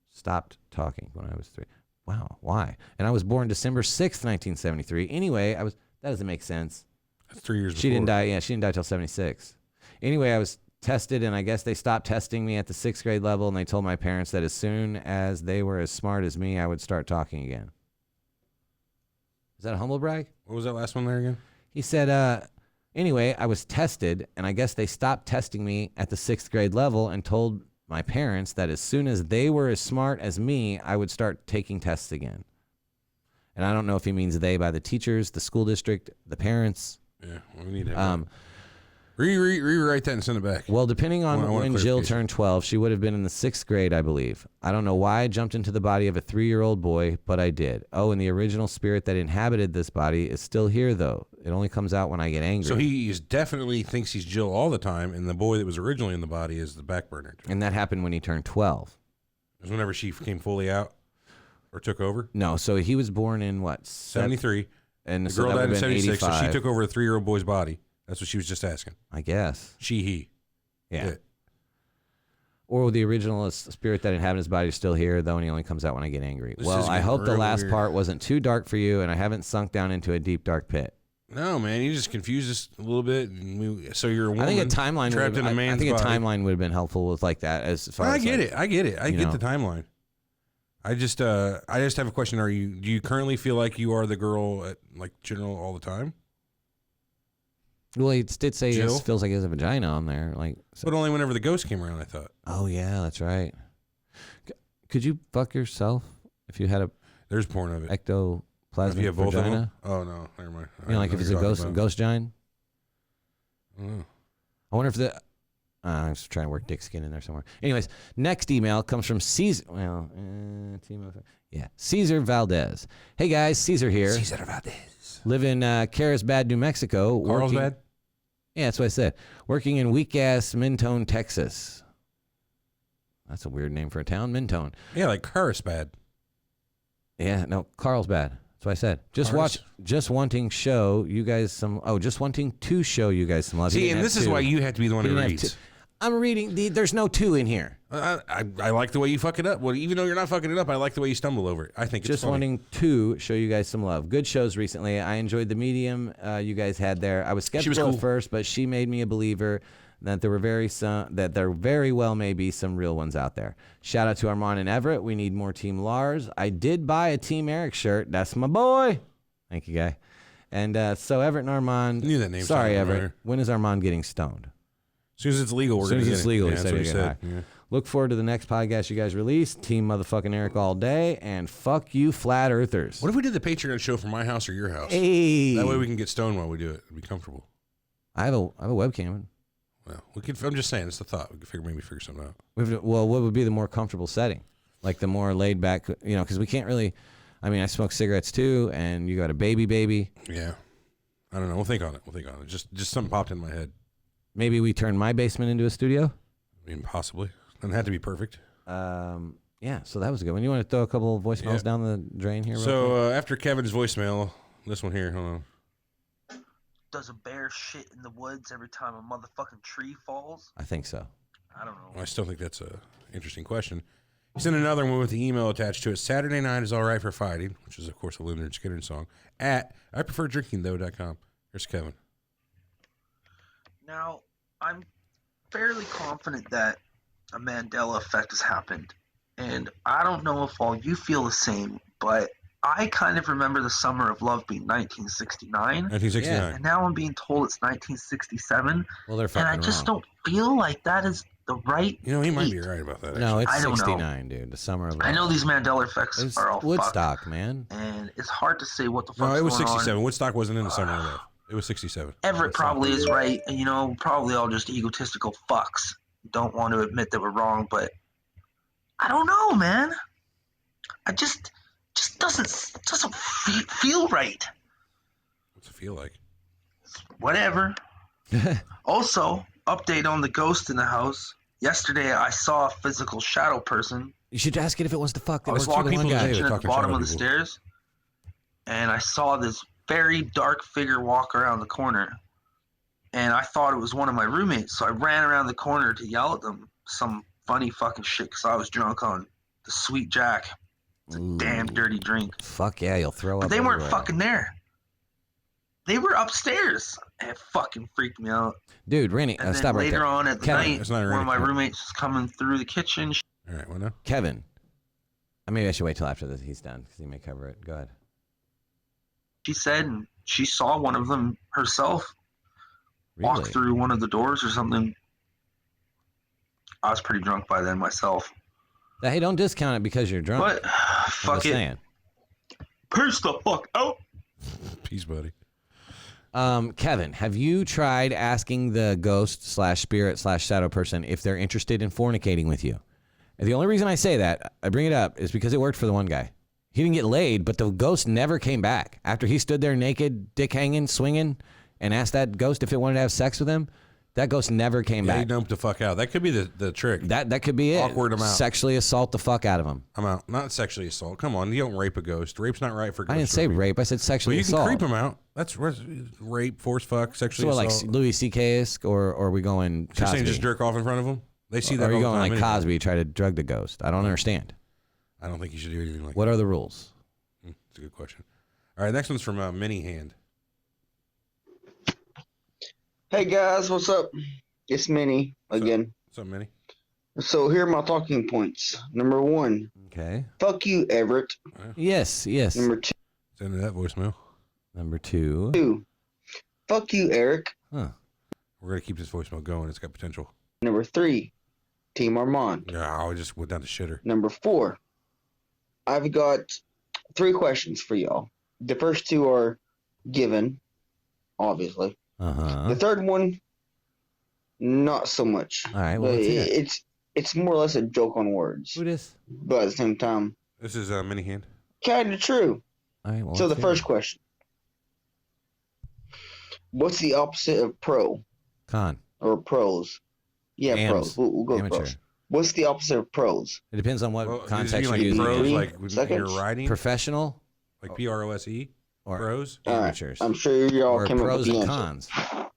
Stopped talking when I was 3. Wow, why? And I was born December 6th, 1973. Anyway, that doesn't make sense. That's 3 years before. She didn't die. Yeah, she didn't die till 76. Anyway, I was tested, and I guess they stopped testing me at the 6th grade level, and they told my parents that as soon as they were as smart as me, I would start talking again. Is that a humble brag? What was that last one there again? He said, anyway, I was tested, and I guess they stopped testing me at the 6th grade level and told my parents that as soon as they were as smart as me, I would start taking tests again. And I don't know if he means they by the teachers, the school district, the parents. Yeah, well, we need to have rewrite that and send it back. Well, depending on I want when Jill clarification. turned 12, she would have been in the 6th grade, I believe. I don't know why I jumped into the body of a 3-year-old boy, but I did. Oh, and the original spirit that inhabited this body is still here, though. It only comes out when I get angry. So he definitely thinks he's Jill all the time, and the boy that was originally in the body is the back burner. And that happened when he turned 12. It was whenever she came fully out or took over. No, so he was born in what? 73. And The so girl that died in would have been 76, so 85, she took over a 3-year-old boy's body. That's what she was just asking. I guess. He. Yeah. Or the original spirit that inhabits his body is still here, though, and he only comes out when I get angry. This Well, is I getting hope the really last weird. part wasn't too dark for you, and I haven't sunk down into a deep, dark pit. No, man, you just confused us a little bit. And so you're a woman I think a timeline trapped in a man's I think a body. timeline would have been helpful with like that. As far I as get like, it. I get it. I you get know. the timeline. I just have a question. Do you currently feel like you are the girl at like general all the time? Well, he did say Jill? it feels like he has a vagina on there, like. So, But only whenever the ghost came around, I thought. oh yeah, that's right. Could you fuck yourself if you had a There's porn of it. If ectoplasmic you have both vagina? of them? Oh, no. Never mind. You know, like if it's a ghost giant. Oh. I wonder if I was trying to work dick skin in there somewhere. Anyways, next email comes from Caesar. Well, Caesar Valdez. Hey guys, Caesar here. Cesar Valdez. Live in Carlsbad, New Mexico. Carlsbad? Yeah, that's what I said. Working in weak-ass Mentone, Texas. That's a weird name for a town, Mentone. Yeah, like Carlsbad. Yeah, no, Carlsbad. That's what I said. Just wanting to show you guys some love. He See, didn't and have this is two. why you have to be the one He who didn't have reads. two. I'm reading. There's no 2 in here. I like the way you fuck it up. Well, even though you're not fucking it up, I like the way you stumble over it. I think it's Just funny. wanting to show you guys some love. Good shows recently. I enjoyed the medium you guys had there. I was skeptical cool. at first, but she made me a believer that there very well may be some real ones out there. Shout out to Armand and Everett. We need more Team Lars. I did buy a Team Eric shirt. That's my boy. Thank you, guy. And so Everett and Armand. I knew that name Sorry, sounded Everett. familiar. When is Armand getting stoned? As soon as it's legal, we're As soon going as to it's legal, Yeah, he that's said what he he'd said. get Yeah. Look forward to the next podcast you guys release. Team motherfucking Eric all day, and fuck you, flat earthers. What if we did the Patreon show from my house or your house? Hey, That way we can get stoned while we do it. It'd be comfortable. I have a webcam. Well, we could. I'm just saying, it's the thought. We could maybe figure something out. Well, what would be the more comfortable setting? Like the more laid back, because we can't really. I mean, I smoke cigarettes too, and you got a baby. Yeah, I don't know. We'll think on it. Just something popped in my head. Maybe we turn my basement into a studio. I mean, possibly. Doesn't have to be perfect. Yeah. So that was a good one. You want to throw a couple of voicemails down the drain here? So after Kevin's voicemail, this one here. Hold on. Does a bear shit in the woods every time a motherfucking tree falls? I think so. I don't know. Well, I still think that's a interesting question. He sent another one with the email attached to it. Saturday night is all right for fighting, which is, of course, a Leonard Skinner song, at IpreferDrinkingThough.com. Here's Kevin. Now, I'm fairly confident that a Mandela effect has happened. And I don't know if all you feel the same, but I kind of remember the Summer of Love being 1969. 1969. And now I'm being told it's 1967. Well, they're fucking and I just wrong. don't feel like that is the right He might be date. right about that. No, actually. it's I don't know. 69, dude. The Summer of Love. I know these Mandela effects It's are all Woodstock, fucked, man. and it's hard to say what the fuck's No, it was going 67. on. Woodstock wasn't in the Summer of Love. It was 67. Everett probably is right, and probably all just egotistical fucks. Don't want to admit that we're wrong, but I don't know, man. I just doesn't feel right. What's it feel like? Whatever. Also, update on the ghost in the house. Yesterday, I saw a physical shadow person. You should ask it if it was the fuck that I was worked for the walking one to the guy. kitchen at the talking bottom shadow of the people. stairs, and I saw this very dark figure walk around the corner. And I thought it was one of my roommates, so I ran around the corner to yell at them some funny fucking shit because I was drunk on the Sweet Jack. It's a damn dirty drink. Fuck yeah, you'll throw up. But they weren't everywhere. fucking there. They were upstairs. And it fucking freaked me out. Dude, Rennie, And then stop right later there. on at the Kevin, night, it's not one Rennie, of my Kevin. roommates was coming through the kitchen. All right, well, now. Kevin. Maybe I should wait till after this. He's done because he may cover it. Go ahead. She said and she saw one of them herself walk Really? through one of the doors or something. I was pretty drunk by then myself. Hey, don't discount it because you're drunk. But I'm fuck just it. saying. Peace the fuck out. Peace, buddy. Kevin, have you tried asking the ghost / spirit / shadow person if they're interested in fornicating with you? And the only reason I say that, I bring it up, is because it worked for the one guy. He didn't get laid, but the ghost never came back. After he stood there naked, dick hanging, swinging, and asked that ghost if it wanted to have sex with him, that ghost never came Yeah, he back. dumped the fuck out. That could be the trick. That could be it. Awkward amount. Sexually assault the fuck out of him. I'm out. Not sexually assault. Come on, you don't rape a ghost. Rape's not right for ghosts. I didn't say rape. I said Well, sexually you can assault. creep him out. That's rape, force fuck, sexually So like assault. Louis C.K.-esque, or are we going You're saying Cosby? just jerk off in front of them? They see that Or are all you the going time like anyway. Cosby, try to drug the ghost? I don't understand. I don't think you should do anything like What are the rules? that. That's a good question. All right, next one's from Mini Hand. Hey guys, what's up? It's Minnie again. What's up, Mini? So here are my talking points. Number 1, Okay. fuck you, Everett. Yes. Number Send me that voicemail. Number 2. 2, fuck you, Eric. Huh. We're going to keep this voicemail going. It's got potential. Number 3, Team Armand. Yeah, I just went down to shitter. Number 4, I've got 3 questions for y'all. The first 2 are given, obviously. Uh-huh. The third one, not so much. All right, well, But let's hear it. it's more or less a joke on words, Who this? but at the same time, This is Mini Hand. kind of true. All right, well, So the let's hear first it. question. What's the opposite of pro Con. or pros? Yeah, Ams. pros. We'll go with Amateur. pros. What's the opposite of pros? It depends on what Well, does he context mean you're like using. pros, 3 like when seconds? you're riding? Professional Like PROSE? or Pros? All right. amateurs. I'm sure y'all or came up with pros the and answer. cons.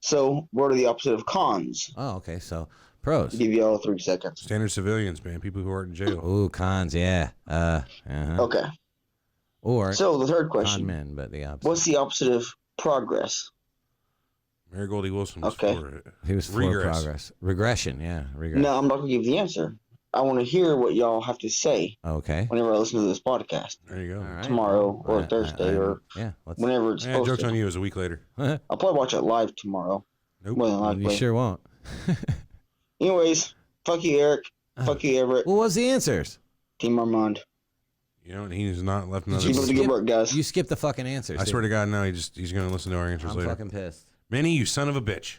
So what are the opposite of cons? Oh, okay. So pros. Give y'all 3 seconds. Standard civilians, man. People who aren't in jail. Ooh, cons, yeah. Okay. Or So the third con question. men, but the opposite. What's the opposite of progress? Mary Goldie Wilson was Okay. for it. He was for Regress. progress. Regression, yeah. Regress. No, I'm not going to give the answer. I want to hear what y'all have to say Okay. whenever I listen to this podcast. There you go. All right. Tomorrow or I- Thursday or yeah. Let's, whenever it's Yeah, supposed joke's to. on you. It was a week later. you I'll probably watch it live tomorrow. Nope. More than likely. sure won't. Anyways, Fuck you, Eric. Fuck you, Everett. What was the answers? Team Armand. You know, and he's not left another. Keep up the good work, guys. You skipped the fucking answers. I swear to God, no. He's going to listen to our answers I'm later. fucking pissed. Manny, you son of a bitch.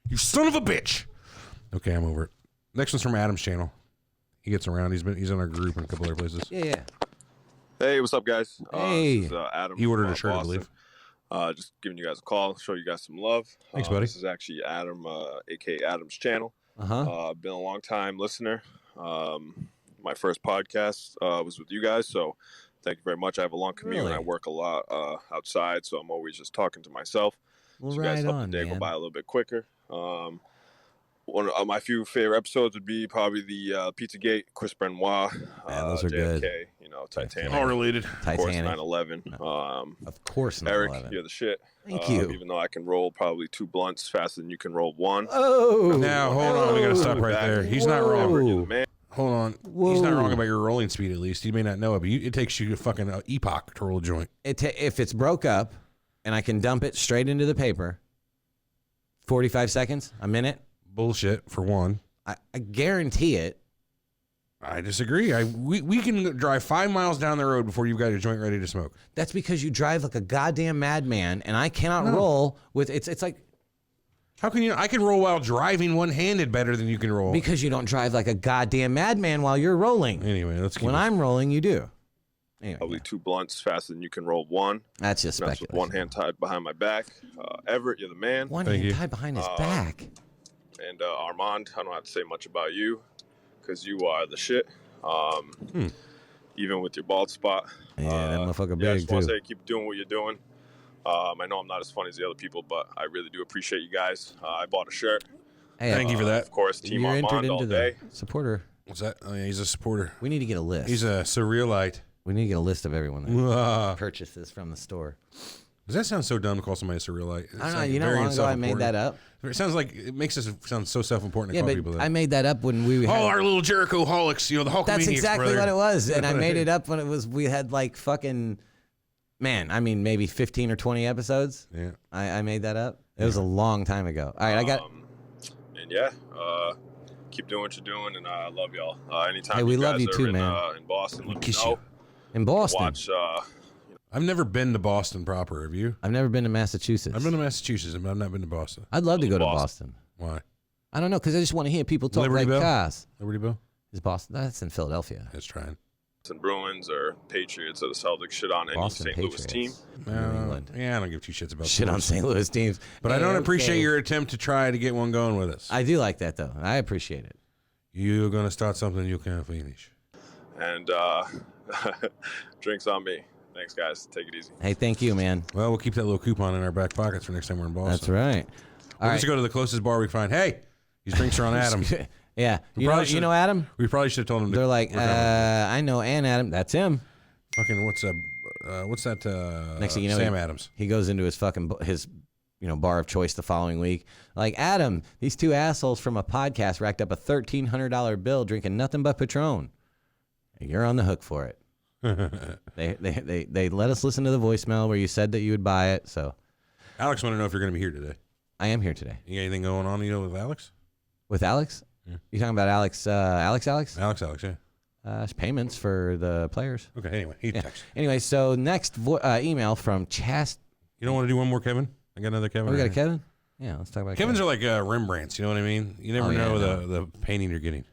You son of a bitch. Okay, I'm over it. Next one's from Adam's channel. He gets around. He's in our group and a couple other places. Yeah. Hey, what's up, guys? Hey. This is Adam. He ordered from, a shirt, Boston. I believe. Just giving you guys a call, show you guys some love. Thanks, buddy. This is actually Adam, aka Adam's channel. Been a long time listener. My first podcast was with you guys, so thank you very much. I have a long commute and I work a lot outside, so I'm always just talking to myself. Well, so you guys right help on, the day man. go by a little bit quicker. One of my few favorite episodes would be probably the Pizzagate, Chris Benoit, those are JFK, good. you know, Titanic. All related. Of course, Titanic. 9/11. Of course, 9/11. Eric, you're the shit. Thank you. Even though I can roll probably 2 blunts faster than you can roll 1. Oh. Now, hold on. We got to stop right there. He's not wrong. You're the man. Hold on. He's not wrong about your rolling speed, at least. He may not know it, but it takes you a fucking epoch to roll a joint. If it's broke up and I can dump it straight into the paper, 45 seconds, a minute. Bullshit, for one. I guarantee it. I disagree. We can drive 5 miles down the road before you've got your joint ready to smoke. That's because you drive like a goddamn madman, and I cannot roll with it's like. How can you? I can roll while driving one-handed better than you can roll. Because you don't drive like a goddamn madman while you're rolling. Anyway, let's keep When I'm rolling, you do. Anyway, Probably 2 blunts faster than you can roll 1. that's just That's with speculation. one hand tied behind my back. Everett, you're the man. One Thank hand you. tied behind his back. And Armand, I don't have to say much about you because you are the shit. Even with your bald spot. Yeah, that motherfucker I big just want too. to say keep doing what you're doing. I know I'm not as funny as the other people, but I really do appreciate you guys. I bought a shirt. Hey, Thank you for that. Of course, Team You're Armand entered all into day. the supporter. What's that? Oh, yeah, he's a supporter. We need to get a list. He's a surrealite. We need to get a list of everyone that Does purchases from the store. that sound so dumb to call somebody a surrealite? It's I don't know. like You know, very long ago I made self-important. that up. It sounds like it makes us sound so self-important to Yeah, call but people that. I made that up when we had. Oh, our little Jericho holics, you know, the Hulkamaniacs, That's exactly brother. what it was, and I made it up when it was. We had like fucking, man. I mean, maybe 15 or 20 episodes. Yeah. I made that up. It was a long time ago. All right, I got. And yeah, keep doing what you're doing, and I love y'all. Anytime Hey, we you love guys you are too, in, man. In Boston, let me Kiss know. you. In Boston. Watch. I've never been to Boston proper. Have you? I've never been to Massachusetts. I've been to Massachusetts, but I've not been to Boston. I'd love to go to Boston. Boston. Why? I don't know, because I just want to hear people talk Liberty like Bell? cars. Liberty Bell? Is Boston? That's in Philadelphia. That's trying. Bruins or Patriots or the Celtics shit on any Boston St. Louis team. Patriots. New England. Yeah, I don't give 2 shits about Shit on sports. St. Louis teams. But I Hey, don't appreciate okay. your attempt to try to get one going with us. I do like that though. I appreciate it. You're gonna start something you can't finish. And drinks on me. Thanks, guys. Take it easy. Hey, thank you, man. Well, we'll keep that little coupon in our back pockets for next time we're in Boston. That's right. We'll All just right. go to the closest bar we find. Hey, these drinks are on Adam. Yeah. You probably know should- Adam? We probably should have told him. They're like, we're coming. I know and Adam. That's him. Fucking what's that? Next thing you know, Sam Adams. He goes into his fucking his bar of choice the following week. Like, Adam, these 2 assholes from a podcast racked up a $1,300 bill drinking nothing but Patron. You're on the hook for it. They let us listen to the voicemail where you said that you would buy it. So Alex, want to know if you're going to be here today. I am here today You got anything going on? With Alex? with Alex. Yeah. You talking about Alex? Alex? Alex, yeah. Payments for the players. Okay. Anyway, he Yeah. texts. Anyway, so next email from Chast. You don't want to do one more, Kevin? I got another Kevin. Oh, we got a right here. Kevin. Yeah, let's talk about Kevin's Kevin. are like Rembrandts. You know what I mean? You never Oh, yeah, know I know. the painting you're getting.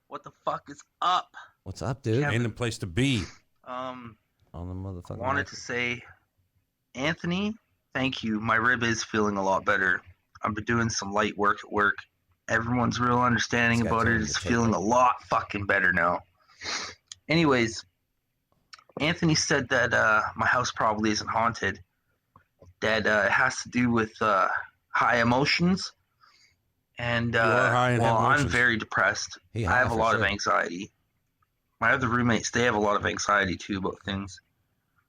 What the fuck is up? What's up, dude? Kevin. Ain't the place to be. On the motherfucking. Wanted mic. to say, Anthony, thank you. My rib is feeling a lot better. I've been doing some light work at work. Everyone's real understanding This guy about told it. me It's to take feeling it. a lot fucking better now. Anyways, Anthony said that my house probably isn't haunted. That it has to do with high emotions. And You are high and have well, I'm emotions. very depressed. He I high have a for lot of sure. anxiety. My other roommates, they have a lot of anxiety too about things.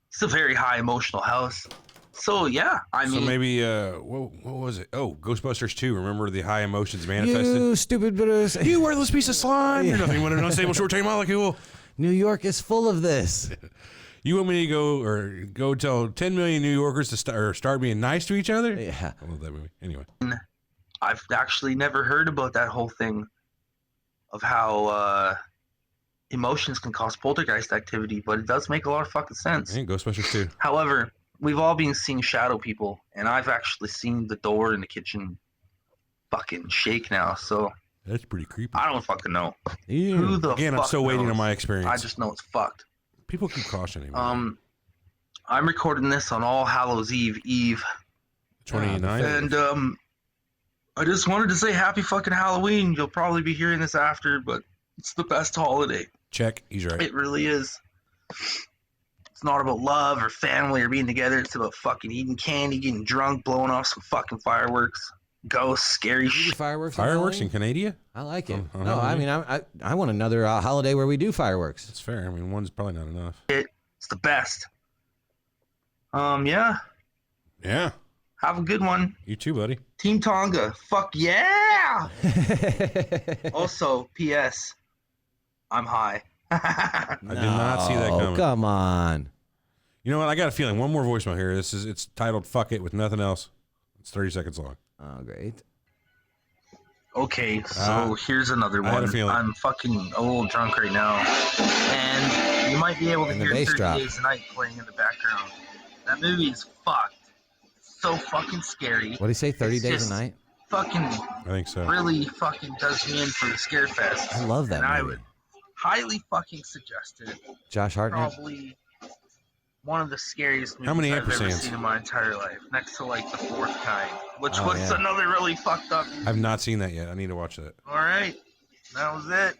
It's a very high emotional house. So yeah, I So mean, maybe what was it? Oh, Ghostbusters 2. Remember the high emotions manifested? You stupid bitches. You worthless piece of slime. You're nothing but an unstable short chain molecule. New York is full of this. You want me to go tell 10 million New Yorkers to start being nice to each other? Yeah. I love that movie. Anyway, I've actually never heard about that whole thing. of how emotions can cause poltergeist activity, but it does make a lot of fucking sense. And Ghostbusters too. However, we've all been seeing shadow people, and I've actually seen the door in the kitchen fucking shake now, so That's pretty creepy. I don't fucking know. Yeah. Who the Again, I'm fuck still waiting knows? on my experience. I just know it's fucked. People keep cautioning me. I'm recording this on All Hallows Eve. 29th. And I just wanted to say happy fucking Halloween. You'll probably be hearing this after, but it's the best holiday. Check. He's right. It really is. It's not about love or family or being together. It's about fucking eating candy, getting drunk, blowing off some fucking fireworks, ghosts, scary shit. Fireworks. Fireworks in Canada? I like it. On No, I Halloween? mean, I want another holiday where we do fireworks. That's fair. I mean, one's probably not enough. It's the best. Yeah. Yeah. Have a good one. You too, buddy. Team Tonga. Fuck yeah. Also, P.S. I'm high. I did not see that coming. Come on. You know what? I got a feeling. One more voicemail here. It's titled "Fuck It" with nothing else. It's 30 seconds long. Oh, great. Okay, so here's another I had a one. feeling. I'm fucking a little drunk right now, and you might be able to And the hear bass 30 drop. Days a Night playing in the background. That movie is fucked. It's so fucking scary. What do you say? 30 It's days just a night? Fucking I think so. really fucking does me in for the scare fest. I love that And I movie. would highly fucking suggest it. Josh Hartnett. Probably one of the scariest movies How many I've ever ampersands? seen in my entire life, next to like The Fourth Kind, which Oh, was yeah. another really fucked up movie. I've not seen that yet. I need to watch that. All right, that was it.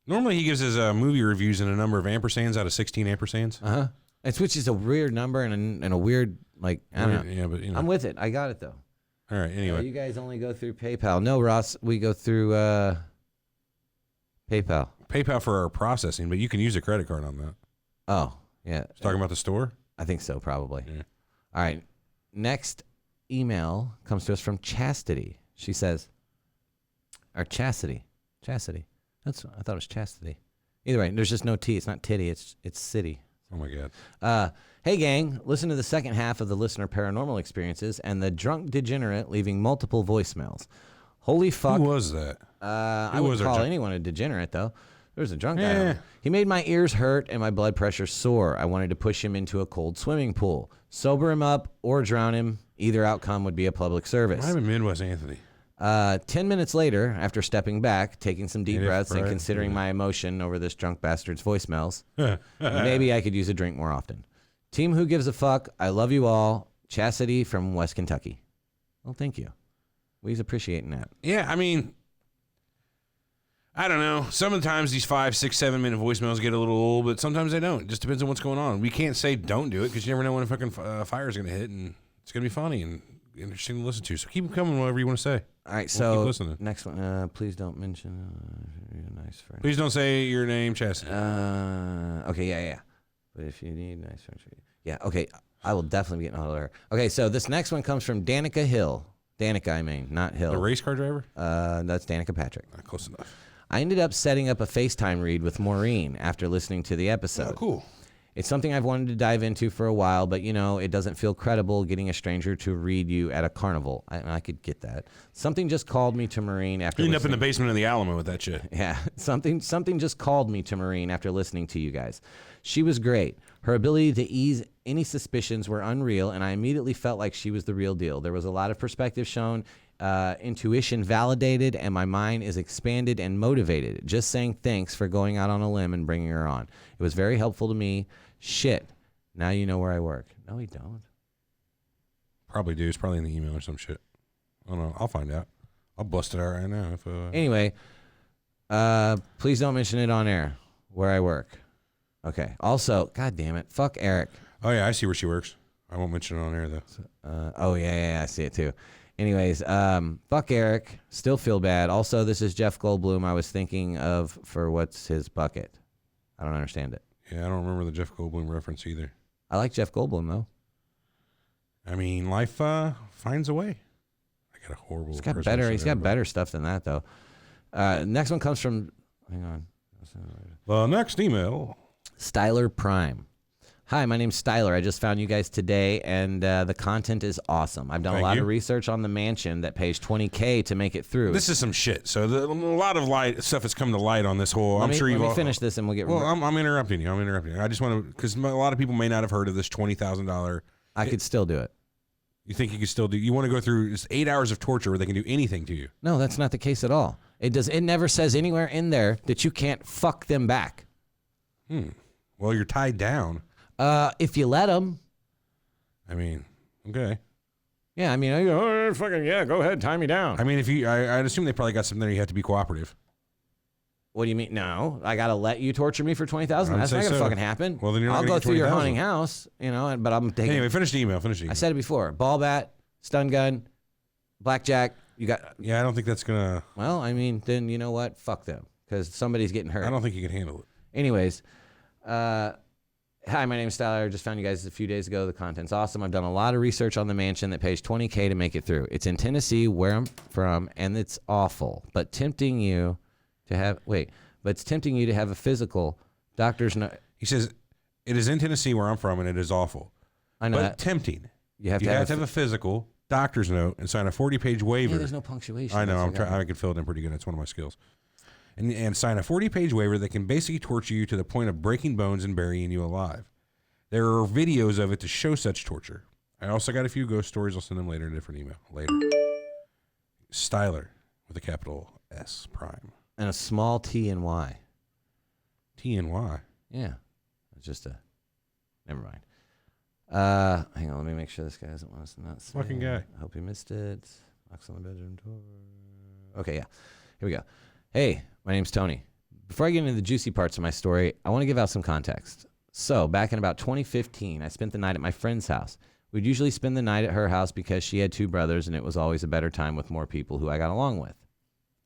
Normally, he gives his movie reviews in a number of ampersands out of 16 ampersands. Uh-huh. Which is a weird number and a weird, like, I don't know. Yeah, but you know. I'm with it. I got it, though. All right. Anyway, You guys only go through PayPal. No, Ross, we go through PayPal. PayPal for our processing, but you can use a credit card on that. Oh, yeah. Talking about the store. I think so, probably. Yeah. All right. Next email comes to us from Chastity. She says, or Chastity. I thought it was Chastity. Either way, there's just no T. It's not titty. It's city. Oh my God. Hey gang, listen to the second half of the listener paranormal experiences and the drunk degenerate leaving multiple voicemails. Holy fuck. Who was that? I Who wouldn't was our call drunk- anyone a degenerate though. There was a drunk guy. Yeah. He made my ears hurt and my blood pressure sore. I wanted to push him into a cold swimming pool. Sober him up or drown him. Either outcome would be a public service. I'm in Midwest Anthony. 10 minutes later, after stepping back, taking some deep Native breaths, and pride. considering Yeah. my emotion over this drunk bastard's voicemails, maybe I could use a drink more often. Team Who Gives a Fuck, I love you all. Chastity from West Kentucky. Well, thank you. We appreciating that. Yeah, I mean, I don't know. Sometimes these 5, 6, 7 minute voicemails get a little old, but sometimes they don't. It just depends on what's going on. We can't say don't do it because you never know when a fucking fire is going to hit, and it's going to be funny and interesting to listen to. So keep them coming, whatever you want to say. All right, We'll so keep listening. next one. Please don't mention you're a nice friend. Please don't say your name, Chastity. Okay, yeah. But if you need nice friends, yeah, okay. I will definitely be getting a hold of her. Okay, so this next one comes from Danica Hill. Danica, I mean, not Hill. The race car driver? That's Danica Patrick. Close enough. I ended up setting up a FaceTime read with Maureen after listening to the episode. Oh, cool. It's something I've wanted to dive into for a while, but you know, it doesn't feel credible getting a stranger to read you at a carnival. I could get that. Something just called me to Maureen after You end up in the listening- basement of the Alamo with that shit. Yeah, something just called me to Maureen after listening to you guys. She was great. Her ability to ease any suspicions were unreal, and I immediately felt like she was the real deal. There was a lot of perspective shown, intuition validated, and my mind is expanded and motivated. Just saying thanks for going out on a limb and bringing her on. It was very helpful to me. Shit. Now you know where I work. No, we don't. Probably do. It's probably in the email or some shit. I don't know. I'll find out. I'll bust it out right now. If Anyway, please don't mention it on air where I work. Okay. Also, God damn it. Fuck Eric. Oh, yeah. I see where she works. I won't mention it on air, though. Oh, yeah, I see it too. Anyways, fuck Eric. Still feel bad. Also, this is Jeff Goldblum I was thinking of for what's his bucket. I don't understand it. Yeah, I don't remember the Jeff Goldblum reference either. I like Jeff Goldblum, though. I mean, life finds a way. I got a horrible. He's got impersonation He's there, got but- better stuff than that, though. Next one comes from. Hang on. The next email. Styler Prime. Hi, my name's Styler. I just found you guys today, and the content is awesome. I've done a lot of research on the mansion that pays $20K to make it through. This is some shit. So a lot of stuff has come to light on this whole. Let me finish this, and we'll get. Well, I'm interrupting you. I just want to, because a lot of people may not have heard of this $20,000. I could still do it. You think you could still do? You want to go through 8 hours of torture where they can do anything to you? No, that's not the case at all. It never says anywhere in there that you can't fuck them back. Well, you're tied down. If you let them. I mean, okay. Yeah, I mean, go ahead, tie me down. I mean, I'd assume they probably got something there. You have to be cooperative. What do you mean? No, I gotta let you torture me for $20,000. That's not gonna fucking happen. Well, then you're not I'll gonna go get through your 20,000. haunting house, but I'm taking. Anyway, finish the email. I said it before. Ball bat, stun gun, blackjack. You got. Yeah, I don't think that's gonna. Well, I mean, then you know what? Fuck them, because somebody's getting hurt. I don't think you can handle it. Anyways, hi, my name is Styler. I just found you guys a few days ago. The content's awesome. I've done a lot of research on the mansion that pays $20K to make it through. It's in Tennessee, where I'm from, and it's awful, but tempting you to have a physical doctor's note. He says, it is in Tennessee where I'm from, and it is awful. I know but that. tempting. You have to have a physical doctor's note and sign a 40-page waiver. Yeah, there's no punctuation. I know. I can fill it in pretty good. That's one of my skills. And sign a 40-page waiver that can basically torture you to the point of breaking bones and burying you alive. There are videos of it to show such torture. I also got a few ghost stories. I'll send them later in a different email. Later. Styler with a capital S prime. And a small T and Y. T and Y? Yeah. It's just a... Never mind. Hang on, let me make sure this guy doesn't want us to not say. Fucking guy. I hope he missed it. Knocks on the bedroom door. Okay, yeah. Here we go. Hey, my name's Tony. Before I get into the juicy parts of my story, I want to give out some context. So, back in about 2015, I spent the night at my friend's house. We'd usually spend the night at her house because she had two brothers, and it was always a better time with more people who I got along with.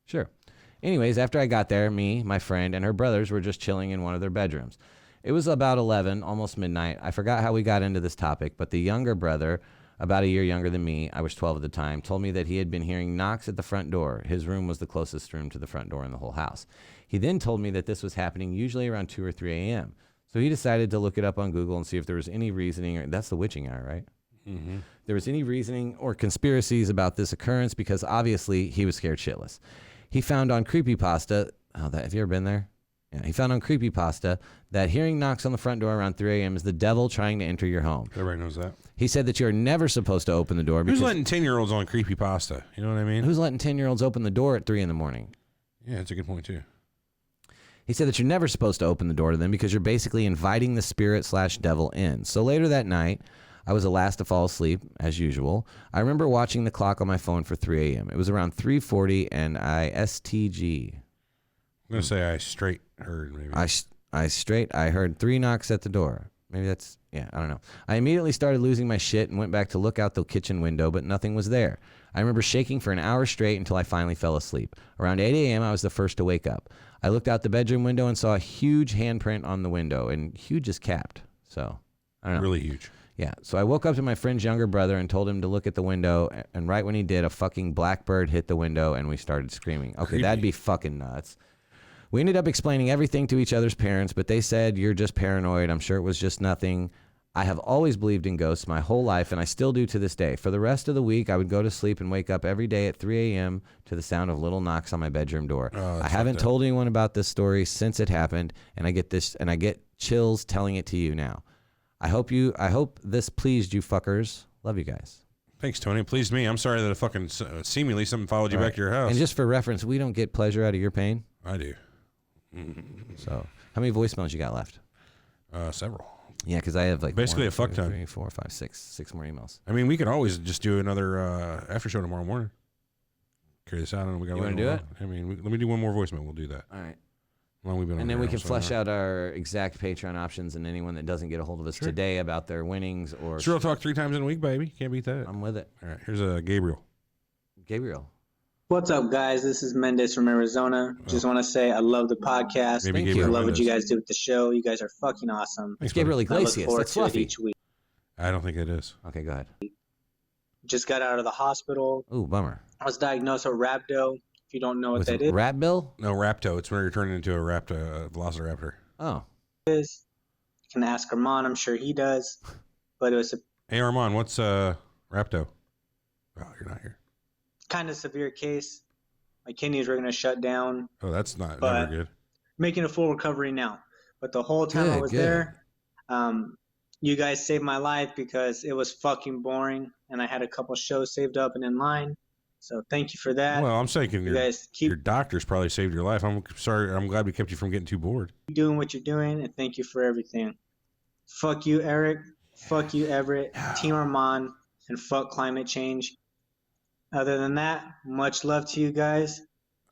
Sure. Anyways, after I got there, me, my friend, and her brothers were just chilling in one of their bedrooms. It was about 11, almost midnight. I forgot how we got into this topic, but the younger brother, about a year younger than me, I was 12 at the time, told me that he had been hearing knocks at the front door. His room was the closest room to the front door in the whole house. He then told me that this was happening usually around 2 or 3 a.m. So he decided to look it up on Google and see if there was any reasoning. That's the witching hour, right? Mm-hmm. There was any reasoning or conspiracies about this occurrence because obviously he was scared shitless. He found on Creepypasta, have you ever been there? Yeah, he found on Creepypasta that hearing knocks on the front door around 3 a.m. is the devil trying to enter your home. Everybody knows that. He said that you are never supposed to open the door. Who's letting 10-year-olds on Creepypasta? You know what I mean? Who's letting 10-year-olds open the door at 3 in the morning? Yeah, that's a good point, too. He said that you're never supposed to open the door to them because you're basically inviting the spirit/devil in. So later that night, I was the last to fall asleep, as usual. I remember watching the clock on my phone for 3 a.m. It was around 3:40, and I STG. I'm going to say I straight heard, maybe. I heard 3 knocks at the door. Maybe that's, I don't know. I immediately started losing my shit and went back to look out the kitchen window, but nothing was there. I remember shaking for an hour straight until I finally fell asleep. Around 8 a.m., I was the first to wake up. I looked out the bedroom window and saw a huge handprint on the window, and huge is capped. So, I don't know. Really huge. Yeah. So I woke up to my friend's younger brother and told him to look at the window, and right when he did, a fucking blackbird hit the window, and we started screaming. Okay, Creepy. That'd be fucking nuts. We ended up explaining everything to each other's parents, but they said, you're just paranoid. I'm sure it was just nothing. I have always believed in ghosts my whole life, and I still do to this day. For the rest of the week, I would go to sleep and wake up every day at 3 a.m. to the sound of little knocks on my bedroom door. I haven't told anyone about this story since it happened, and I get chills telling it to you now. I hope this pleased you fuckers. Love you guys. Thanks, Tony. It pleased me. I'm sorry that fucking seemingly something followed you back to your house. And just for reference, we don't get pleasure out of your pain. I do. So, how many voicemails you got left? Several. Yeah, because I have like basically 1, a fuck 2, ton. 3, 4, 5, 6 more emails. I mean, we could always just do another after show tomorrow morning. Carry this out, and we got. You want to do it? I mean, let me do one more voicemail. We'll do that. All right. Long we've been and then we can flesh out our exact Patreon options, and anyone that doesn't get a hold of us today about their winnings or Surreal talk 3 times in a week, baby. Can't beat that. I'm with it. All right, here's Gabriel. Gabriel. What's up, guys? This is Mendez from Arizona. Just want to say I love the podcast. Thank you. I love what you guys do with the show. You guys are fucking awesome. It's Gabriel Iglesias. That's fluffy. Each week. I don't think it is. Okay, go ahead. Just got out of the hospital. Ooh, bummer. I was diagnosed with rhabdo. If you don't know what that is. Rat bill? No, Rapto. It's when you're turning into a Velociraptor. Oh. It can ask Armand. I'm sure he does. But it was a Hey, Armand, what's Rapto? Oh, you're not here. kind of severe case. My kidneys were going to shut down. Oh, that's never but good. making a full recovery now. But the whole time I was there, you guys saved my life because it was fucking boring, and I had a couple shows saved up and in line. So thank you for that. Well, I'm thinking you guys keep your doctors probably saved your life. I'm sorry. I'm glad we kept you from getting too bored. doing what you're doing, and thank you for everything. Fuck you, Eric. Fuck you, Everett. Team Armand, and fuck climate change. Other than that, much love to you guys.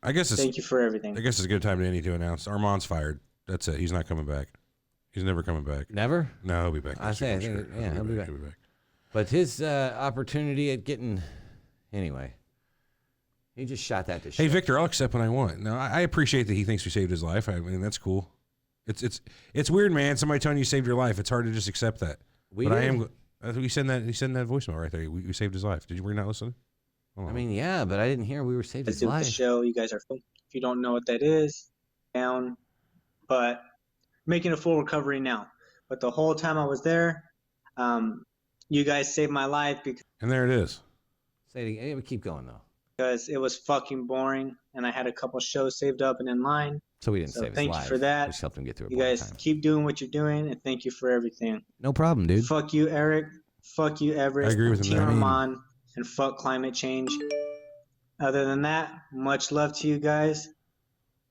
I guess thank you for everything. I guess it's a good time to to announce Armand's fired. That's it. He's not coming back. He's never coming back. Never? No, he'll be back. I think, yeah, he'll be back. But his opportunity at getting, anyway, he just shot that to shit. Hey, Victor, I'll accept what I want. Now, I appreciate that he thinks we saved his life. I mean, that's cool. It's weird, man. Somebody telling you saved your life. It's hard to just accept that. We sent that voicemail right there. We saved his life. Were you not listening? I mean, yeah, but I didn't hear we were saved his life. The show, you guys are. If you don't know what that is, down, but making a full recovery now. But the whole time I was there, you guys saved my life and there it is. Say it again. Keep going though. Because it was fucking boring, and I had a couple shows saved up and in line. So we didn't save his life. Thank you for that. We just helped him get through. You guys keep doing what you're doing, and thank you for everything. No problem, dude. Fuck you, Eric. Fuck you, Everett. I agree with him. Team Armand, and fuck climate change. Other than that, much love to you guys.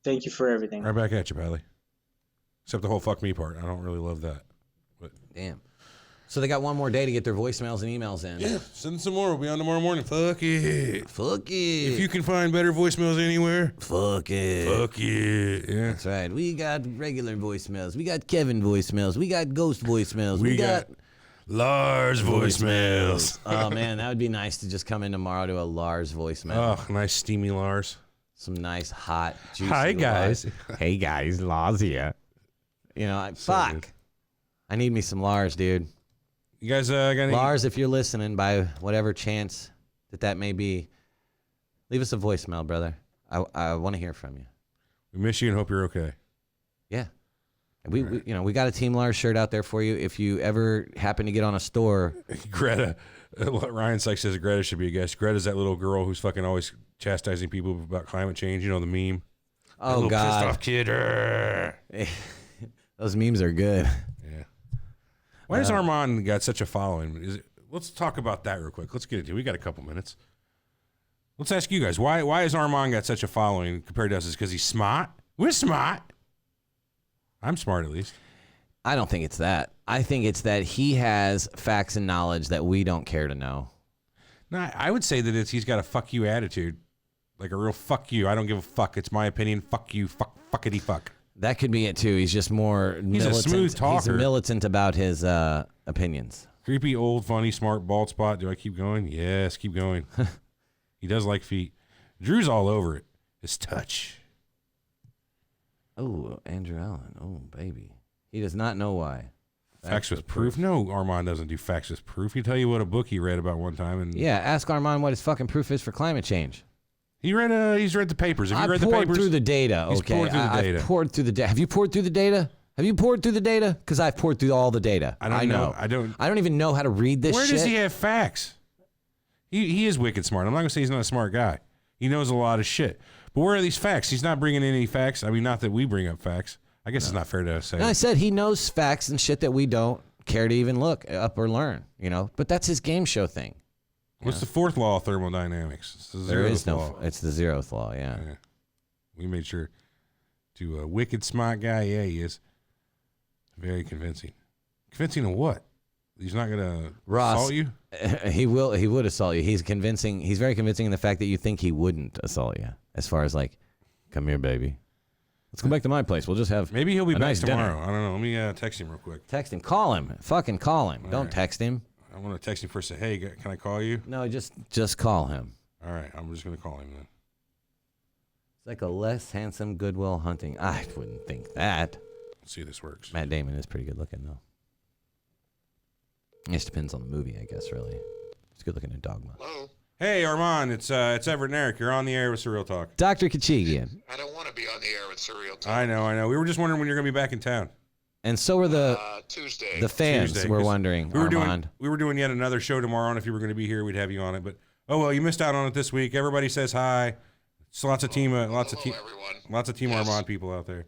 Thank you for everything. Right back at you, Pally. Except the whole fuck me part. I don't really love that. But damn. So they got one more day to get their voicemails and emails in. Yeah, send some more. We'll be on tomorrow morning. Fuck it. Fuck it. If you can find better voicemails anywhere, fuck it. Fuck it. Yeah. That's right. We got regular voicemails. We got Kevin voicemails. We got Ghost voicemails. We got Lars voicemails. Oh, man, that would be nice to just come in tomorrow to a Lars voicemail. Oh, nice steamy Lars. Some nice, hot, juicy Hi, guys. Lars. Hey, guys. Lars here. You know, fuck. I need me some Lars, dude. You guys got any? Lars, if you're listening by whatever chance that may be, leave us a voicemail, brother. I want to hear from you. We miss you and hope you're okay. Yeah. We got a Team Lars shirt out there for you. If you ever happen to get on a store. Greta. Ryan Sykes says Greta should be a guest. Greta's that little girl who's fucking always chastising people about climate change. You know, the meme. Oh, God. Pissed off kid. Those memes are good. Yeah. Why does Armand got such a following? Let's talk about that real quick. Let's get into it. We got a couple minutes. Let's ask you guys, why has Armand got such a following compared to us? Is it because he's smart? We're smart. I'm smart, at least. I don't think it's that. I think it's that he has facts and knowledge that we don't care to know. No, I would say that he's got a fuck you attitude. Like a real fuck you. I don't give a fuck. It's my opinion. Fuck you. Fuckity fuck. That could be it, too. He's just more militant. He's a smooth talker. He's militant about his opinions. Creepy, old, funny, smart, bald spot. Do I keep going? Yes, keep going. He does like feet. Drew's all over it. His touch. Oh, Andrew Allen. Oh, baby. He does not know why. Facts with proof? No, Armand doesn't do facts with proof. He'll tell you what a book he read about one time. And yeah, ask Armand what his fucking proof is for climate change. He's read the papers. Have you read the papers? I poured through the data, okay? He's poured through the data. I've poured through the data. Have you poured through the data? Have you poured through the data? Because I've poured through all the data. I know. I don't even know how to read this shit. Where does he have facts? He is wicked smart. I'm not going to say he's not a smart guy. He knows a lot of shit. But where are these facts? He's not bringing in any facts. I mean, not that we bring up facts. I guess it's not fair to say. And I said he knows facts and shit that we don't care to even look up or learn, But that's his game show thing. What's the fourth law of thermodynamics? There is no law. It's the zeroth law, yeah. We made sure to a wicked smart guy. Yeah, he is. Very convincing. Convincing of what? He's not going to assault you? He would assault you. He's very convincing in the fact that you think he wouldn't assault you. As far as like, come here, baby. Let's go back to my place. We'll just have maybe he'll be back nice tomorrow. Dinner. I don't know. Let me text him real quick. Text him. Call him. Fucking call him. Don't text him. I want to text him first. Say, hey, can I call you? No, just call him. All right. I'm just going to call him then. It's like a less handsome Goodwill Hunting. I wouldn't think that. Let's see if this works. Matt Damon is pretty good looking, though. It just depends on the movie, I guess, really. He's good looking in Dogma. Hello? Hey, Armand. It's Everett and Eric. You're on the air with Surreal Talk. Dr. Kachigian. I don't want to be on the air with Surreal Talk. I know. We were just wondering when you're going to be back in town. And so were the Tuesday. The fans Tuesday, were 'cause wondering. We were doing yet another show tomorrow, and if you were going to be here, we'd have you on it. But oh well, you missed out on it this week. Everybody says hi. It's lots of team Armand people out there.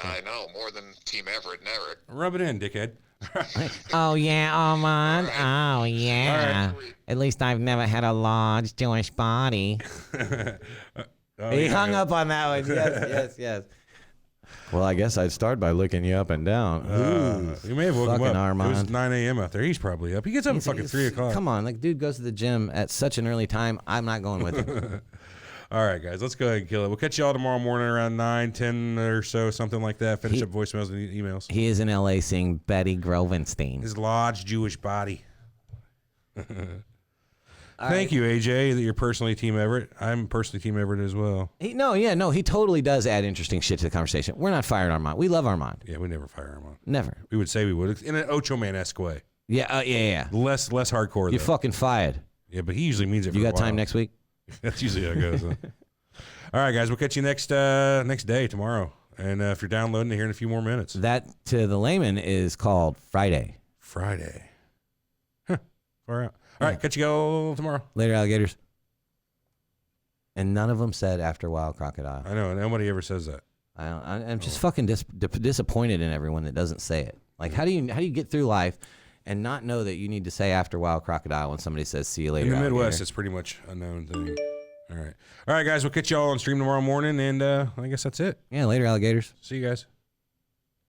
I know, more than Team Everett and Eric. Rub it in, dickhead. Oh yeah, Armand. Oh yeah. At least I've never had a large Jewish body. He hung up on that one. Yes. Well, I guess I'd start by looking you up and down. You may have woken him up. Armand. It was 9 a.m. out there. He's probably up. He gets up at fucking 3 o'clock. Come on, like dude goes to the gym at such an early time. I'm not going with him. All right, guys, let's go ahead and kill it. We'll catch you all tomorrow morning around 9, 10 or so, something like that. Finish up voicemails and emails. He is in L.A. seeing Betty Grovenstein. His large Jewish body. Thank you, AJ, that you're personally Team Everett. I'm personally Team Everett as well. He totally does add interesting shit to the conversation. We're not firing Armand. We love Armand. Yeah, we never fire Armand. Never. We would say we would in an Ocho Man-esque way. Yeah. Less hardcore. You're though. fucking fired. Yeah, but he usually means it. You for got a while. time next week? That's usually how it goes. Huh? All right, guys, we'll catch you next day tomorrow. And if you're downloading it here in a few more minutes. That, to the layman, is called Friday. Friday. Huh. Far out. All right, catch you all tomorrow. Later, alligators. And none of them said after Wild Crocodile. I know, and nobody ever says that. I'm just fucking disappointed in everyone that doesn't say it. Like, how do you get through life and not know that you need to say after Wild Crocodile when somebody says see you later? In the Midwest, alligator? it's pretty much a known thing. All right, guys, we'll catch you all on stream tomorrow morning, and I guess that's it. Yeah, later, alligators. See you guys.